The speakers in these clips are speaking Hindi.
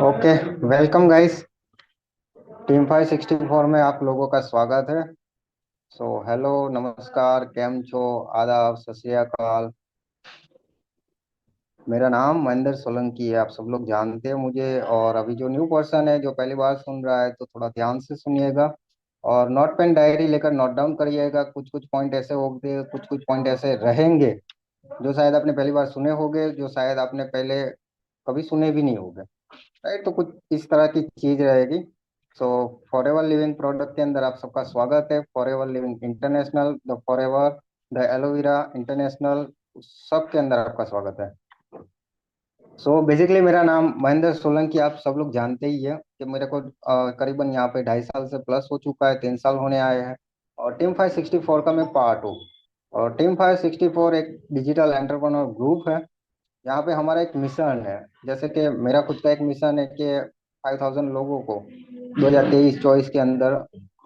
ओके। Welcome guys. टीम 564 में आप लोगों का स्वागत है। हेलो, नमस्कार, केम छो, आदाब, सत श्री अकाल। मेरा नाम महेंद्र सोलंकी है। आप सब लोग जानते हैं मुझे। और अभी जो न्यू पर्सन है जो पहली बार सुन रहा है तो थोड़ा ध्यान से सुनिएगा और नोट पेन डायरी लेकर नोट डाउन करिएगा। कुछ कुछ पॉइंट ऐसे होंगे, कुछ कुछ पॉइंट ऐसे रहेंगे जो शायद आपने पहली बार सुने होंगे, जो शायद आपने पहले कभी सुने भी नहीं होंगे। राइट, तो कुछ इस तरह की चीज रहेगी। सो फॉरएवर लिविंग प्रोडक्ट के अंदर आप सबका स्वागत है। Forever living international, the forever, the aloe vera international, सब के अंदर आपका स्वागत है। बेसिकली मेरा नाम महेंद्र सोलंकी, आप सब लोग जानते ही है कि मेरे को करीबन यहाँ पे 2.5 साल से प्लस हो चुका है, 3 साल होने आए हैं। और टीम 564 का मैं पार्ट हूँ। और टीम 564 एक डिजिटल एंटरप्रेन्योर ग्रुप है। यहाँ पे हमारा एक मिशन है, जैसे कि मेरा खुद का एक मिशन है कि 5,000 लोगों को 2023-24 के अंदर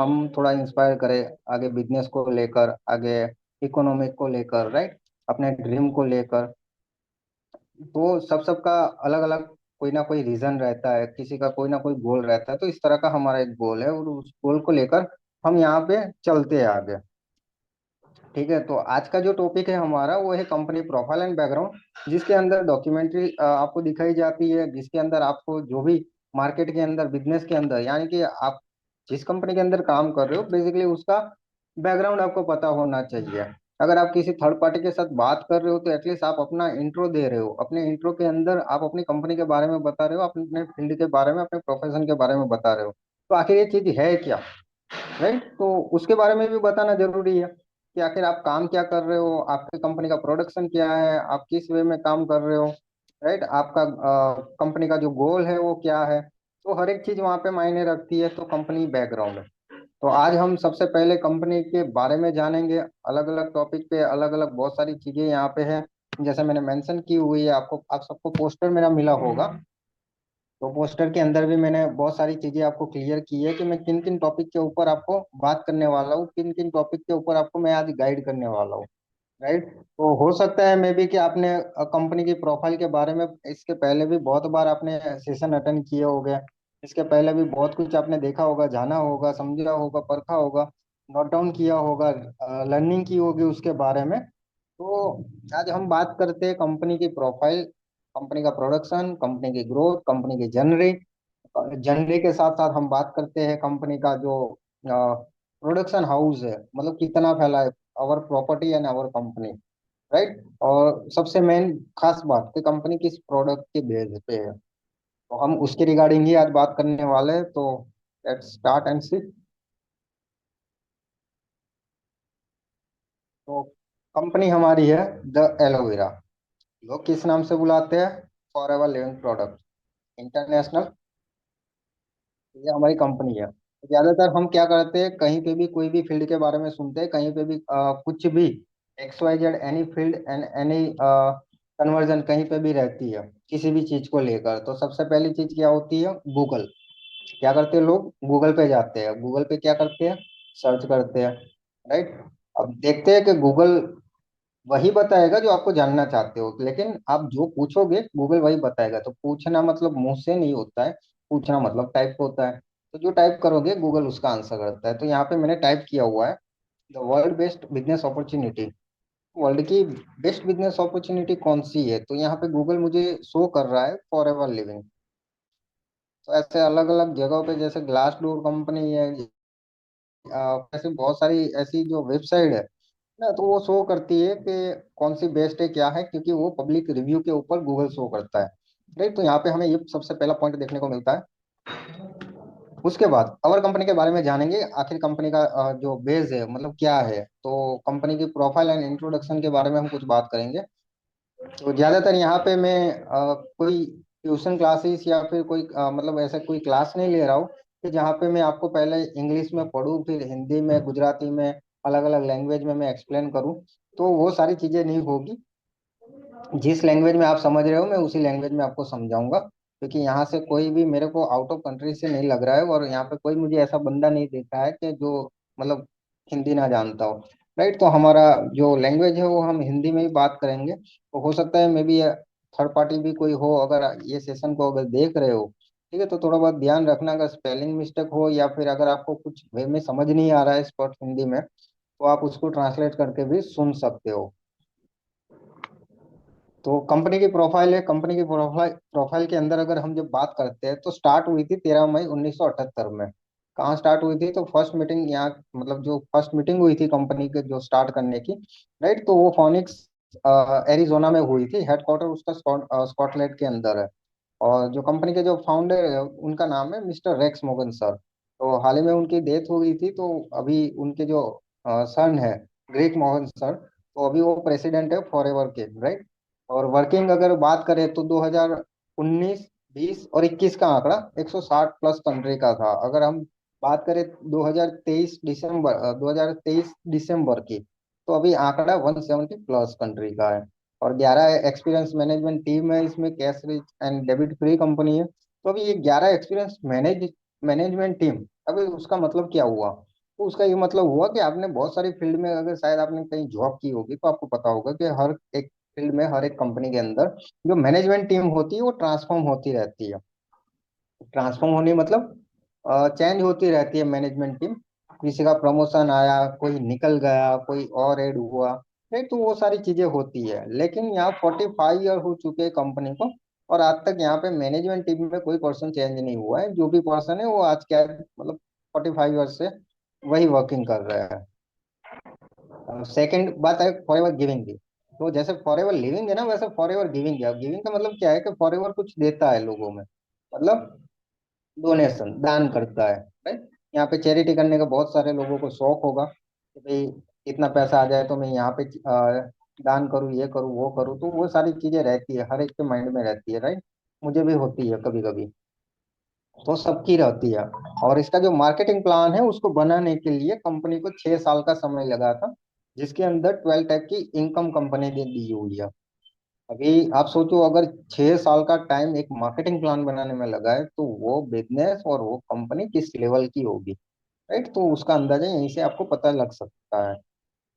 हम थोड़ा इंस्पायर करें, आगे बिजनेस को लेकर, आगे इकोनॉमिक को लेकर, राइट, अपने ड्रीम को लेकर। तो सबका अलग अलग कोई ना कोई रीजन रहता है, किसी का कोई ना कोई गोल रहता है। तो इस तरह का हमारा एक गोल है और उस गोल को लेकर हम यहाँ पे चलते हैं आगे। ठीक है, तो आज का जो टॉपिक है हमारा वो है कंपनी प्रोफाइल एंड बैकग्राउंड, जिसके अंदर डॉक्यूमेंट्री आपको दिखाई जाती है, जिसके अंदर आपको जो भी मार्केट के अंदर, बिजनेस के अंदर, यानी कि आप जिस कंपनी के अंदर काम कर रहे हो बेसिकली उसका बैकग्राउंड आपको पता होना चाहिए। अगर आप किसी थर्ड पार्टी के साथ बात कर रहे हो तो एटलीस्ट आप अपना इंट्रो दे रहे हो, अपने इंट्रो के अंदर आप अपनी कंपनी के बारे में बता रहे हो, अपने फील्ड के बारे में, अपने प्रोफेशन के बारे में बता रहे हो। तो आखिर ये चीज है क्या, राइट? तो उसके बारे में भी बताना जरूरी है कि आखिर आप काम क्या कर रहे हो, आपकी कंपनी का प्रोडक्शन क्या है, आप किस वे में काम कर रहे हो, राइट, आपका कंपनी का जो गोल है वो क्या है। तो हर एक चीज वहाँ पे मायने रखती है। तो कंपनी बैकग्राउंड, तो आज हम सबसे पहले कंपनी के बारे में जानेंगे। अलग अलग टॉपिक पे अलग अलग बहुत सारी चीजें यहाँ पे है, जैसे मैंने मेंशन की हुई है। आपको, आप सबको पोस्टर मेरा मिला होगा। तो पोस्टर के अंदर भी मैंने बहुत सारी चीजें आपको क्लियर की है कि मैं किन किन टॉपिक के ऊपर आपको बात करने वाला हूँ, किन किन टॉपिक के ऊपर आपको मैं आज गाइड करने वाला हूँ। राइट, तो हो सकता है मे बी कि आपने कंपनी की प्रोफाइल के बारे में इसके पहले भी बहुत बार आपने सेशन अटेंड किए होंगे। इसके पहले भी बहुत कुछ आपने देखा होगा, जाना होगा, समझा होगा, परखा होगा, नोट डाउन किया होगा, लर्निंग की होगी उसके बारे में। तो आज हम बात करते हैं कंपनी की प्रोफाइल, कंपनी का प्रोडक्शन, कंपनी की ग्रोथ, कंपनी की जनरी। जनरी के साथ साथ हम बात करते हैं कंपनी का जो प्रोडक्शन हाउस है, मतलब कितना फैला है, our property and our company, right. और सबसे मेन खास बात कि कंपनी किस प्रोडक्ट के बेस पे है, तो हम उसके रिगार्डिंग ही आज बात करने वाले हैं। तो लेट्स स्टार्ट एंड सी। तो कंपनी हमारी है द एलोवेरा। लोग किस नाम से बुलाते हैं? For ever living product international, ये हमारी कंपनी है। तो ज्यादातर हम क्या करते हैं, कहीं पे भी कोई भी फील्ड के बारे में सुनते हैं, कहीं पे भी कुछ भी, X Y Z, any field and any conversion कहीं पे भी रहती है किसी भी चीज को लेकर, तो सबसे पहली चीज क्या होती है? गूगल। क्या करते हैं लोग? गूगल पे जाते हैं, गूगल पे क्या करते हैं? सर्च करते हैं, राइट। अब देखते हैं कि गूगल वही बताएगा जो आपको जानना चाहते हो, लेकिन आप जो पूछोगे गूगल वही बताएगा। तो पूछना मतलब मुंह से नहीं होता है, पूछना मतलब टाइप होता है। तो जो टाइप करोगे गूगल उसका आंसर करता है। तो यहाँ पे मैंने टाइप किया हुआ है the world best business opportunity. World की बेस्ट बिजनेस अपॉर्चुनिटी कौन सी है? तो यहाँ पे गूगल मुझे शो कर रहा है फॉर एवर लिविंग। तो ऐसे अलग अलग जगहों पे, जैसे ग्लास डोर कंपनी है, ऐसे बहुत सारी ऐसी जो वेबसाइट है ना, तो वो शो करती है कि कौन सी बेस्ट है, क्या है, क्योंकि वो पब्लिक रिव्यू के ऊपर गूगल शो करता है। राइट, तो यहाँ पे हमें ये सबसे पहला पॉइंट देखने को मिलता है। उसके बाद अवर कंपनी के बारे में जानेंगे, आखिर कंपनी का जो बेस है मतलब क्या है। तो कंपनी की प्रोफाइल एंड इंट्रोडक्शन के बारे में हम कुछ बात करेंगे। तो ज्यादातर यहाँ पे मैं कोई ट्यूशन क्लासेस या फिर कोई मतलब ऐसा कोई क्लास नहीं ले रहा हूँ कि जहाँ पे मैं आपको पहले इंग्लिश में पढ़ूँ, फिर हिंदी में, गुजराती में, अलग अलग लैंग्वेज में मैं एक्सप्लेन करूँ। तो वो सारी चीजें नहीं होगी। जिस लैंग्वेज में आप समझ रहे हो मैं उसी लैंग्वेज में आपको समझाऊंगा, क्योंकि यहाँ से कोई भी मेरे को आउट ऑफ कंट्री से नहीं लग रहा है, और यहाँ पे कोई मुझे ऐसा बंदा नहीं देखा है कि जो मतलब हिंदी ना जानता हो। राइट, तो हमारा जो लैंग्वेज है वो हम हिंदी में ही बात करेंगे। तो हो सकता है मे बी थर्ड पार्टी भी कोई हो, अगर ये सेशन को अगर देख रहे हो, ठीक है, तो थोड़ा बहुत ध्यान रखना, अगर स्पेलिंग मिस्टेक हो या फिर अगर आपको कुछ वे में समझ नहीं आ रहा है स्पष्ट हिंदी में, तो आप उसको ट्रांसलेट करके भी सुन सकते हो। तो कंपनी की प्रोफाइल है, कंपनी की प्रोफाइल प्रोफाइल के अंदर अगर हम जब बात करते हैं, तो स्टार्ट हुई थी 13 मई 1978 में। कहाँ स्टार्ट हुई थी? तो फर्स्ट मीटिंग यहाँ, मतलब जो फर्स्ट मीटिंग हुई थी कंपनी के जो स्टार्ट करने की, राइट, तो वो फोनिक्स एरिजोना में हुई थी। हेडक्वार्टर उसका स्कॉटलैंड के अंदर है। और जो कंपनी के जो फाउंडर है उनका नाम है मिस्टर रेक्स मोगन सर। तो हाल ही में उनकी डेथ हो गई थी, तो अभी उनके जो सन है ग्रेग मोहन सर, तो अभी वो प्रेसिडेंट है फॉरएवर के, राइट। और वर्किंग अगर बात करें तो 2019, 20 और 21 का आंकड़ा 160 प्लस कंट्री का था। अगर हम बात करें 2023 दिसंबर की, तो अभी आंकड़ा 170 प्लस कंट्री का है। और 11 एक्सपीरियंस मैनेजमेंट टीम है इसमें, cash rich and debit free company है। तो अभी ये 11 एक्सपीरियंस मैनेजमेंट टीम, अभी उसका मतलब क्या हुआ? तो उसका ये मतलब हुआ कि आपने बहुत सारी फील्ड में, अगर शायद आपने कहीं जॉब की होगी, तो आपको पता होगा कि हर एक फील्ड में, हर एक कंपनी के अंदर जो मैनेजमेंट टीम होती है वो ट्रांसफॉर्म होती रहती है। ट्रांसफॉर्म होनी मतलब चेंज होती रहती है मैनेजमेंट टीम। किसी का प्रमोशन आया, कोई निकल गया, कोई और ऐड हुआ, नहीं, तो वो सारी चीजें होती है। लेकिन यहाँ 45 ईयर हो चुके हैं कंपनी को, और आज तक यहाँ पे मैनेजमेंट टीम में कोई पर्सन चेंज नहीं हुआ है। जो भी पर्सन है वो आज क्या है, मतलब 45 ईयर से वही वर्किंग कर रहा है। सेकंड बात है फॉर एवर गिविंग की। तो जैसे फॉर एवर लिविंग है ना, वैसे फॉर एवर गिविंग है। गिविंग का मतलब क्या है कि फॉर एवर कुछ देता है लोगों में, मतलब डोनेशन, दान करता है, राइट। यहाँ पे चैरिटी करने का बहुत सारे लोगों को शौक होगा कि भाई इतना पैसा आ जाए तो मैं यहाँ पे दान करूँ, ये करूँ, वो करूँ। तो वो सारी चीजें रहती है, हर एक के माइंड में रहती है, राइट। मुझे भी होती है कभी कभी, तो सबकी रहती है। और इसका जो मार्केटिंग प्लान है उसको बनाने के लिए कंपनी को 6 साल का समय लगा था, जिसके अंदर 12 टाइप की इनकम कंपनी ने दी हुई है। अभी आप सोचो, अगर 6 साल का टाइम एक मार्केटिंग प्लान बनाने में लगा है, तो वो बिजनेस और वो कंपनी किस लेवल की होगी, राइट। तो उसका अंदाजा यहीं से आपको पता लग सकता है।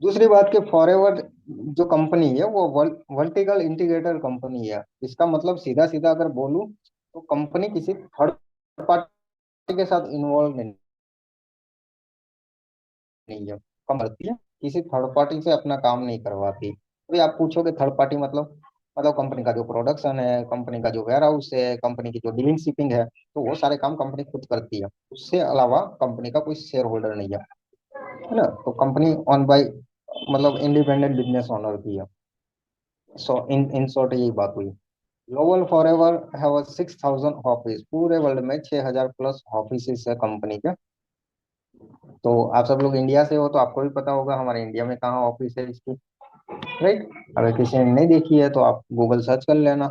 दूसरी बात कि फॉरएवर जो कंपनी है वो वर्टिकल इंटीग्रेटर कंपनी है। इसका मतलब सीधा सीधा अगर बोलूं, तो कंपनी किसी थर्ड पार्टी के साथ इन्वॉल्व नहीं है। कम करती है, किसी थर्ड पार्टी से अपना काम नहीं करवाती। अभी आप पूछोगे थर्ड पार्टी मतलब कंपनी का जो प्रोडक्शन है, कंपनी का जो वेयर हाउस है, कंपनी की जो डीलिंग शिपिंग है, तो वो सारे काम कंपनी खुद करती है। उससे अलावा कंपनी का कोई शेयर होल्डर नहीं है ना। तो कंपनी ऑन बाय, मतलब इंडिपेंडेंट बिजनेस ओनर की है। सो इन शॉर्ट यही बात हुई। ग्लोबल फॉरएवर हैव 6,000 ऑफिस, पूरे वर्ल्ड में 6,000 प्लस ऑफिस है कंपनी के। तो आप सब लोग इंडिया से हो, तो आपको भी पता होगा हमारे इंडिया में कहाँ ऑफिस है इसकी, राइट। अगर किसी ने नहीं देखी है तो आप गूगल सर्च कर लेना,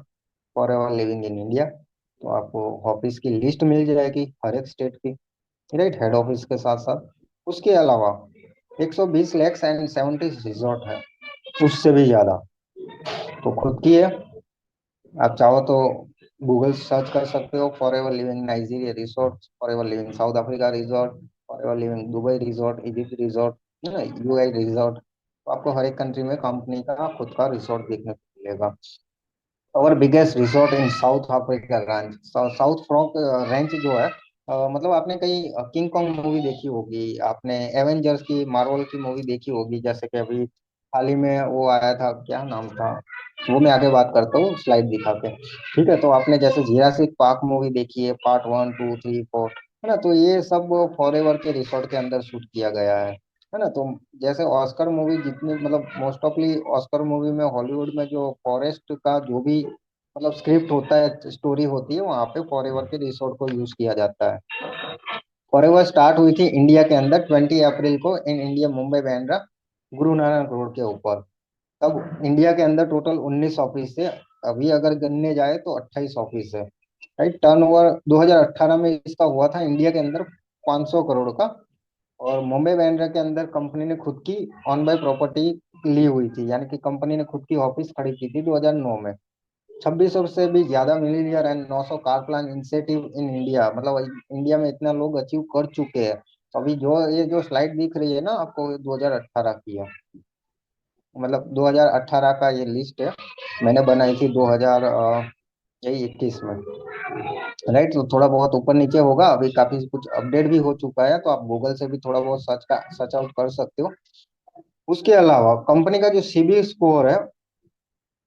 for ever living in India, तो आपको ऑफिस की लिस्ट मिल जाएगी हर एक स्टेट की, राइट, हेड ऑफिस के साथ साथ। उसके अलावा 120 लैक्स एंड 70 रिजॉर्ट है, उससे भी ज्यादा। तो खुद की है, आप चाहो तो गूगल सर्च कर सकते हो, for ever living Nigeria resort, for ever living south Africa resort, for ever living Dubai resort, Egypt resort, है ना, यूएई रिजॉर्ट। तो आपको हर एक कंट्री में कंपनी का खुद का रिजॉर्ट देखने को मिलेगा। और biggest resort in South Africa ranch, South frock ranch जो है, मतलब आपने कहीं किंग कॉन्ग मूवी देखी होगी, आपने एवेंजर्स की, मार्वल की मूवी देखी होगी, जैसे कि अभी हाल ही में वो आया था, क्या नाम था, वो मैं आगे बात करता हूँ स्लाइड दिखा के, ठीक है। तो आपने जैसे जिरासिक पार्क मूवी देखी है, पार्ट 1, 2, 3, 4, है ना, तो ये सब फॉरएवर के रिसोर्ट के अंदर शूट किया गया है ना। तो जैसे ऑस्कर मूवी जितनी, मतलब मोस्ट ऑफली ऑस्कर मूवी में, हॉलीवुड में जो फॉरेस्ट का जो भी मतलब स्क्रिप्ट होता है, स्टोरी होती है, वहाँ पे फॉरएवर के रिसोर्ट को यूज किया जाता है। फॉरएवर स्टार्ट हुई थी इंडिया के अंदर 20 अप्रैल को, in India, Mumbai Bandra Guru Nanak road के ऊपर। तब इंडिया के अंदर टोटल 19 ऑफिस है। अभी अगर गिनने जाए तो 28 ऑफिस है, राइट। टर्नओवर 2018 में इसका हुआ था इंडिया के अंदर 500 करोड़ का। और मुंबई बांद्रा के अंदर कंपनी ने खुद की ऑन बाय प्रॉपर्टी ली हुई थी, यानी कि कंपनी ने खुद की ऑफिस खड़ी की थी 2009 में। 2600 से भी ज्यादा millionaire and 900 car plan incentive in India, मतलब इंडिया में इतना लोग अचीव कर चुके हैं। तो अभी जो ये जो स्लाइड दिख रही है ना आपको, 2018 की है, मतलब 2018 का ये लिस्ट है। मैंने बनाई थी 2000 यही 21 में। राइट, तो थोड़ा बहुत ऊपर नीचे होगा, अभी काफी कुछ अपडेट भी हो चुका है, तो आप गूगल से भी थोड़ा बहुत सर्च आउट कर सकते हो। उसके अलावा कंपनी का जो सीबी स्कोर है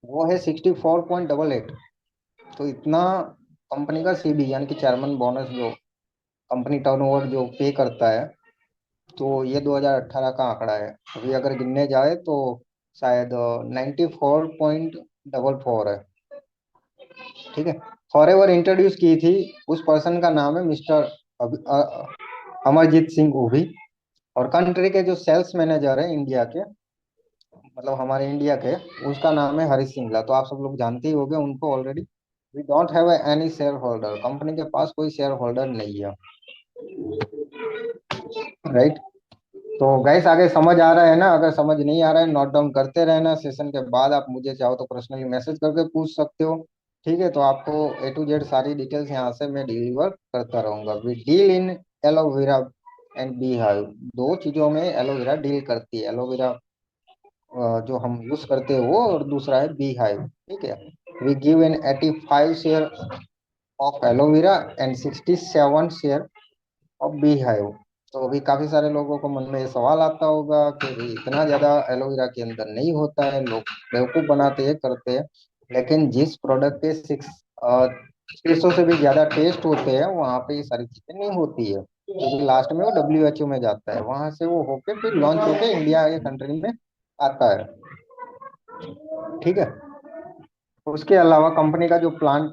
वो है 64.88। तो इतना कंपनी का सीबी यानी कि चेयरमैन बोनस जो कंपनी टर्नओवर जो पे करता है, तो ये 2018 का आंकड़ा है। अभी अगर गिनने जाए तो शायद 94.44 है। ठीक है। फॉरएवर इंट्रोड्यूस की थी, उस पर्सन का नाम है मिस्टर अमरजीत सिंह ओभी। और कंट्री के जो सेल्स मैनेजर है इंडिया के, मतलब हमारे इंडिया के, उसका नाम है हरीश सिंगला। तो आप सब लोग जानते ही होंगे उनको already. We don't have any share holder, company के पास कोई शेयर होल्डर नहीं है। राइट। तो गैस आगे समझ आ रहा है ना? अगर समझ नहीं आ रहा है नोट डाउन करते रहना, सेशन के बाद आप मुझे चाहो तो पर्सनली मैसेज करके पूछ सकते हो। ठीक है, तो आपको A to Z सारी डिटेल्स यहाँ से मैं डिलीवर करता रहूंगा। We deal in aloe vera and beehive. दो चीजों में एलोवेरा डील करती है, एलोवेरा जो हम यूज करते हैं वो, और दूसरा है बी हाइव। ठीक है। We give in 85 share of aloe vera and 67 share of beehive. तो अभी काफी सारे लोगों को मन में ये सवाल आता होगा कि भाई इतना ज्यादा एलोवेरा के अंदर नहीं होता है, लोग बेवकूफ बनाते हैं करते हैं। लेकिन जिस प्रोडक्ट के 600 से भी ज्यादा टेस्ट होते हैं वहां पे ये सारी चीजें नहीं होती है, क्योंकि लास्ट में वो WHO में जाता है, वहां से वो होके फिर लॉन्च होके इंडिया ये कंट्री में आता है। ठीक है। उसके अलावा कंपनी का जो प्लांट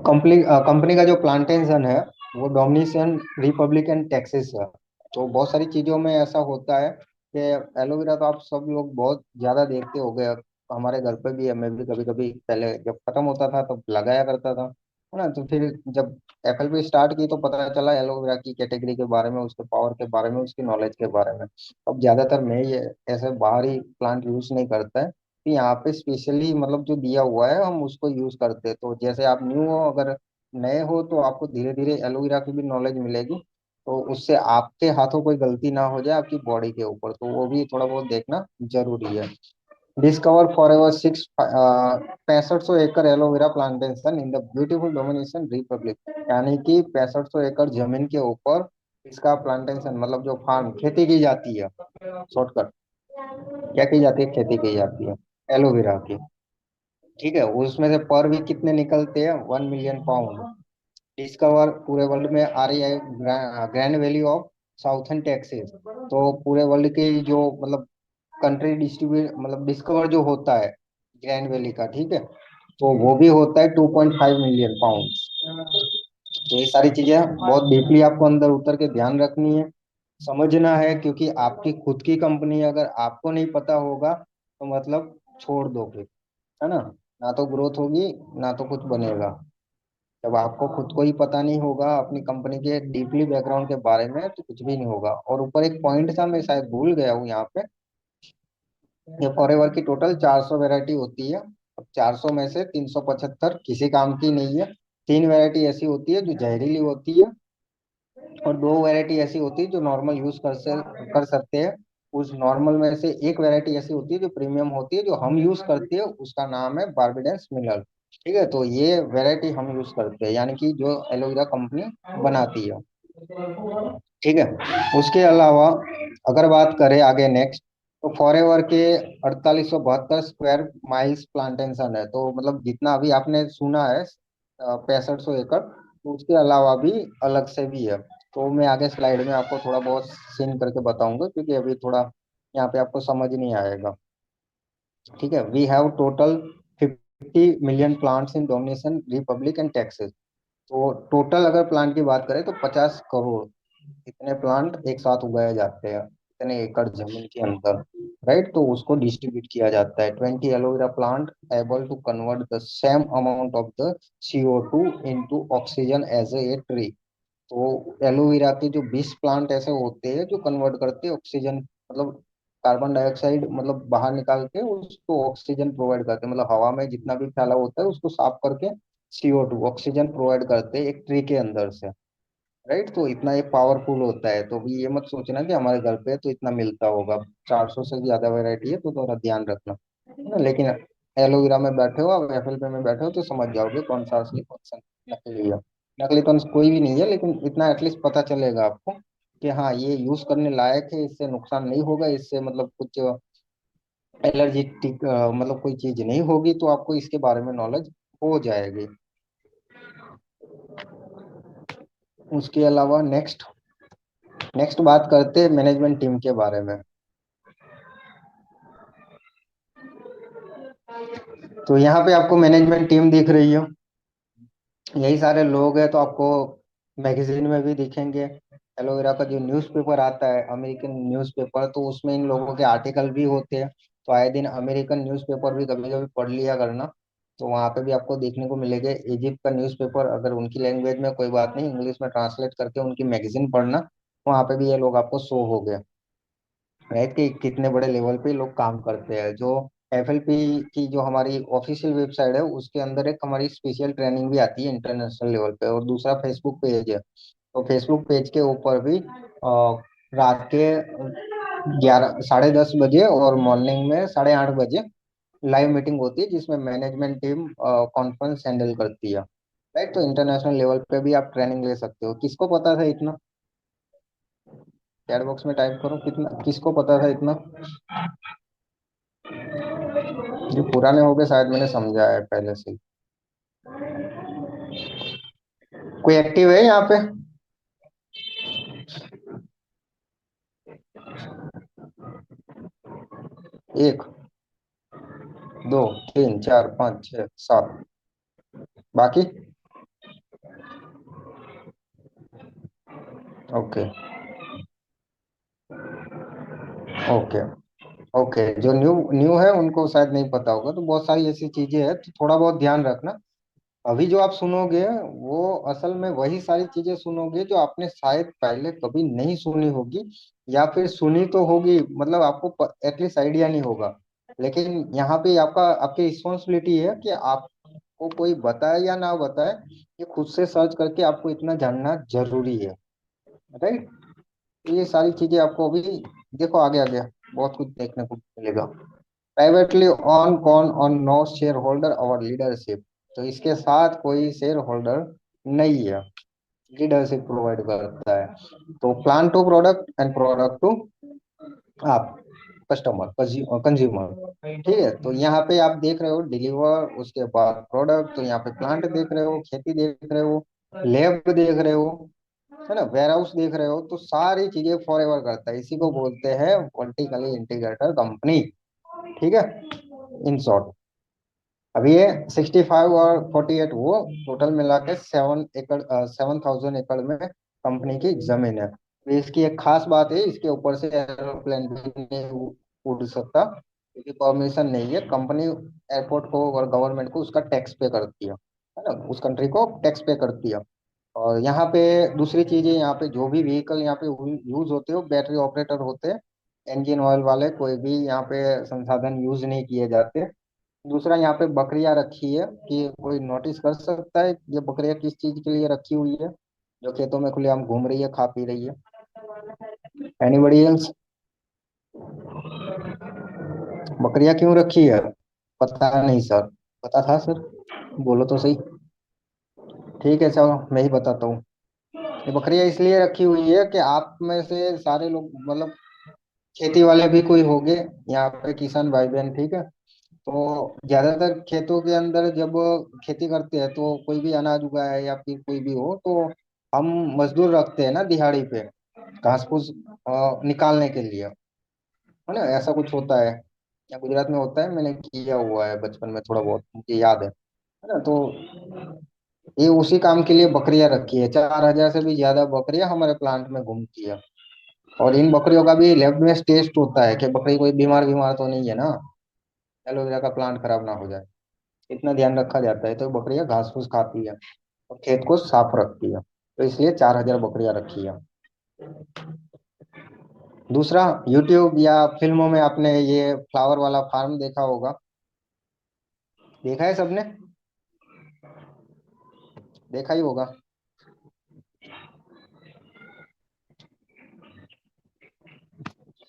कंपनी कंपनी का जो प्लांटेशन है वो डोमिनिकन रिपब्लिक एंड टेक्सास है। तो बहुत सारी चीजों में ऐसा होता है कि एलोवेरा तो आप सब लोग बहुत ज्यादा देखते हो गए। हमारे घर पे भी है, मैं भी कभी कभी पहले जब खत्म होता था तब लगाया करता था, है ना। तो फिर जब FLP स्टार्ट की तो पता चला एलोवेरा की कैटेगरी के बारे में, उसके पावर के बारे में, उसकी नॉलेज के बारे में। अब ज्यादातर मैं ये ऐसे बाहरी प्लांट यूज नहीं करता है, तो यहाँ पे स्पेशली मतलब जो दिया हुआ है हम उसको यूज करते हैं। तो जैसे आप न्यू हो, अगर नए हो, तो आपको धीरे धीरे एलोवेरा की भी नॉलेज मिलेगी, तो उससे आपके हाथों कोई गलती ना हो जाए आपकी बॉडी के ऊपर, तो वो भी थोड़ा बहुत देखना जरूरी है। डिस्कवर फॉर एवर 6500 एकड़ aloe vera plantation in the beautiful Dominican Republic. यानी कि 6500 एकड़ जमीन के ऊपर इसका प्लांटेशन मतलब जो फार्म खेती की जाती है, शॉर्टकट क्या की जाती है, खेती की जाती है एलोवेरा की। ठीक है। उसमें से पर वीक कितने निकलते हैं? 1 मिलियन पाउंड। डिस्कवर पूरे वर्ल्ड में आ रही है grand valley of southern Texas. तो पूरे वर्ल्ड की जो मतलब कंट्री डिस्ट्रीब्यूट मतलब डिस्कवर जो होता है ग्रैंड वैली का, ठीक है, तो वो भी होता है 2.5 मिलियन पाउंड। तो ये सारी चीजें बहुत डीपली आपको अंदर उतर के ध्यान रखनी है, समझना है, क्योंकि आपकी खुद की कंपनी है, अगर आपको नहीं पता होगा तो मतलब छोड़ दो फिर, है ना। ना तो ग्रोथ होगी, ना तो कुछ बनेगा। जब आपको खुद को ही पता नहीं होगा अपनी कंपनी के डीपली बैकग्राउंड के बारे में तो कुछ भी नहीं होगा। और ऊपर एक पॉइंट था, मैं शायद भूल गया हूँ यहाँ पे। ये फॉरएवर की टोटल 400 वैरायटी होती है। अब 400 में से 375 किसी काम की नहीं है। तीन वैरायटी ऐसी होती है जो जहरीली होती है, और दो वैरायटी ऐसी होती है जो नॉर्मल यूज कर सकते हैं। उस नॉर्मल में से एक वैरायटी ऐसी होती है जो प्रीमियम होती है, जो हम यूज करते हैं, उसका नाम है बार्बाडेंस मिनरल। ठीक है, तो ये वैरायटी हम यूज करते हैं, यानी कि जो एलोवेरा कंपनी बनाती है। ठीक है। उसके अलावा अगर बात करें आगे नेक्स्ट, तो फॉरएवर के 4872 स्क्वायर माइल्स प्लांटेशन है। तो मतलब जितना अभी आपने सुना है 6500 एकड़, तो उसके अलावा भी अलग से भी है। तो मैं आगे स्लाइड में आपको थोड़ा बहुत सीन करके बताऊंगा, क्योंकि अभी थोड़ा यहाँ पे आपको समझ नहीं आएगा। ठीक है। We have total 50 million plants in Dominican Republic and Texas. तो टोटल अगर प्लांट की बात करें तो 50 करोड़ इतने प्लांट एक साथ उगाए जाते हैं, इतने एकड़ जमीन के अंदर। राइट, तो उसको डिस्ट्रीब्यूट किया जाता है। 20 aloe vera plant able to convert the same amount of the CO2 into oxygen as a tree. तो एलोवेरा के जो 20 प्लांट ऐसे होते हैं जो कन्वर्ट करते हैं ऑक्सीजन, मतलब कार्बन डाइऑक्साइड मतलब बाहर निकाल के उसको ऑक्सीजन प्रोवाइड करते हैं, मतलब हवा में जितना भी फैला होता है उसको साफ करके CO2 ऑक्सीजन प्रोवाइड करते हैं एक ट्री के अंदर से। राइट। तो इतना ये पावरफुल होता है, तो भी ये मत सोचना कि हमारे घर पे तो इतना मिलता होगा। 400 से ज्यादा वैरायटी है, तो थोड़ा ध्यान रखना, है ना। लेकिन एलोवेरा में बैठे हो, आप एप्पल पे में बैठे हो, तो समझ जाओगे कौन सा असली कौन सा नकली है। नकली तो कोई भी नहीं है, लेकिन इतना एटलीस्ट पता चलेगा आपको कि हाँ ये यूज करने लायक है, इससे नुकसान नहीं होगा, इससे मतलब कुछ एलर्जेटिक मतलब कोई चीज नहीं होगी, तो आपको इसके बारे में नॉलेज हो जाएगी। उसके अलावा नेक्स्ट नेक्स्ट बात करते हैं मैनेजमेंट टीम के बारे में। तो यहाँ पे आपको मैनेजमेंट टीम दिख रही है, यही सारे लोग हैं। तो आपको मैगजीन में भी दिखेंगे। एलोवेरा का जो न्यूज़पेपर आता है, अमेरिकन न्यूज़पेपर, तो उसमें इन लोगों के आर्टिकल भी होते हैं। तो आए दिन अमेरिकन न्यूज़पेपर भी कभी कभी पढ़ लिया करना। तो वहाँ पे भी आपको देखने को मिलेगा इजिप्ट का न्यूज़पेपर, अगर उनकी लैंग्वेज में कोई बात नहीं, इंग्लिश में ट्रांसलेट करके उनकी मैगजीन पढ़ना, वहाँ पे भी ये लोग आपको शो हो गए, राइट। कि कितने बड़े लेवल पे लोग काम करते हैं। जो एफएलपी की जो हमारी ऑफिशियल वेबसाइट है, उसके अंदर एक हमारी स्पेशल ट्रेनिंग भी आती है इंटरनेशनल लेवल पे। और दूसरा फेसबुक पेज है, तो फेसबुक पेज के ऊपर भी रात के 10 साढ़े 10 बजे और मॉर्निंग में 8:30 बजे लाइव मीटिंग होती है, जिसमें मैनेजमेंट टीम कॉन्फ्रेंस हैंडल करती है, राइट। तो इंटरनेशनल लेवल पे भी आप ट्रेनिंग ले सकते हो। किसको पता था इतना? चैट बॉक्स में टाइप करो, कितना किसको पता था इतना? जो पुराने हो गए, शायद मैंने समझा है पहले से ही। कोई एक्टिव है यहाँ पे? एक, दो, तीन, चार, पाँच, छः, सात। बाकी? ओके। ओके। ओके, जो न्यू न्यू है उनको शायद नहीं पता होगा, तो बहुत सारी ऐसी चीजें हैं, तो थोड़ा बहुत ध्यान रखना। अभी जो आप सुनोगे, वो असल में वही सारी चीजें सुनोगे जो आपने शायद पहले कभी नहीं सुनी होगी, या फिर सुनी तो होगी, मतलब आपको एटलीस्ट आइडिया नहीं होगा। लेकिन यहाँ पे आपका आपकी रिस्पॉन्सिबिलिटी है कि आपको कोई बताए या ना बताए, ये खुद से सर्च करके आपको इतना जानना जरूरी है, राइट। ये सारी चीजें आपको अभी देखो, आगे आगे बहुत कुछ देखने को मिलेगा। प्राइवेटली ऑन कौन ऑन नो शेयर होल्डर और लीडरशिप, तो इसके साथ कोई शेयर होल्डर नहीं है, लीडरशिप प्रोवाइड करता है। तो plan to product and product to आप कस्टमर कंज्यूमर, ठीक है। तो यहाँ पे आप देख रहे हो डिलीवर, उसके बाद प्रोडक्ट, तो यहाँ पे प्लांट देख रहे हो, खेती देख रहे हो, लैब देख रहे हो, है ना, वेयर हाउस देख रहे हो, तो सारी चीजें फॉर एवर करता है। इसी को बोलते हैं वर्टिकली इंटीग्रेटेड कंपनी, ठीक है, इन शॉर्ट। अभी ये 65 और 48, वो टोटल मिला के 7 एकड़, 7,000 एकड़ में कंपनी की जमीन है। तो इसकी एक खास बात है, इसके ऊपर से एरोप्लेन भी नहीं उड़ सकता, क्योंकि परमिशन नहीं है। कंपनी एयरपोर्ट को और गवर्नमेंट को उसका टैक्स पे करती है ना, उस कंट्री को टैक्स पे करती है। और यहाँ पे दूसरी चीज है, यहाँ पे जो भी व्हीकल यहाँ पे यूज होते हो, बैटरी ऑपरेटर होते हैं, इंजन ऑयल वाले, कोई भी यहाँ पे संसाधन यूज नहीं किए जाते। दूसरा, यहाँ पे बकरियां रखी है, कि कोई नोटिस कर सकता है ये बकरियां किस चीज के लिए रखी हुई है, जो खेतों में खुलेआम घूम रही है, खा पी रही है? Anybody else? बकरियां क्यों रखी है? पता नहीं सर। पता था सर? बोलो तो सही। ठीक है, चलो मैं ही बताता हूँ। ये बकरियां इसलिए रखी हुई है कि आप में से सारे लोग, मतलब खेती वाले भी कोई होंगे यहाँ पे, किसान भाई बहन, ठीक है। तो ज्यादातर खेतों के अंदर जब खेती करते हैं, तो कोई भी अनाज उगाए या फिर कोई भी हो, तो हम मजदूर रखते हैं ना दिहाड़ी पे, घास फूस निकालने के लिए, है ना। ऐसा कुछ होता है, या गुजरात में होता है, मैंने किया हुआ है बचपन में, थोड़ा बहुत मुझे याद है ना। तो ये उसी काम के लिए बकरियां रखी है। 4,000 से भी ज्यादा बकरियां हमारे प्लांट में घूमती है। और इन बकरियों का भी लैब में टेस्ट होता है कि बकरी कोई बीमार बीमार तो नहीं है ना, एलोवेरा का प्लांट खराब ना हो जाए, इतना ध्यान रखा जाता है। तो बकरियां घास फूस खाती है और खेत को साफ रखती है, तो इसलिए 4,000 बकरियां रखी है। दूसरा, यूट्यूब या फिल्मों में आपने ये फ्लावर वाला फार्म देखा होगा, देखा है सबने? देखा ही होगा।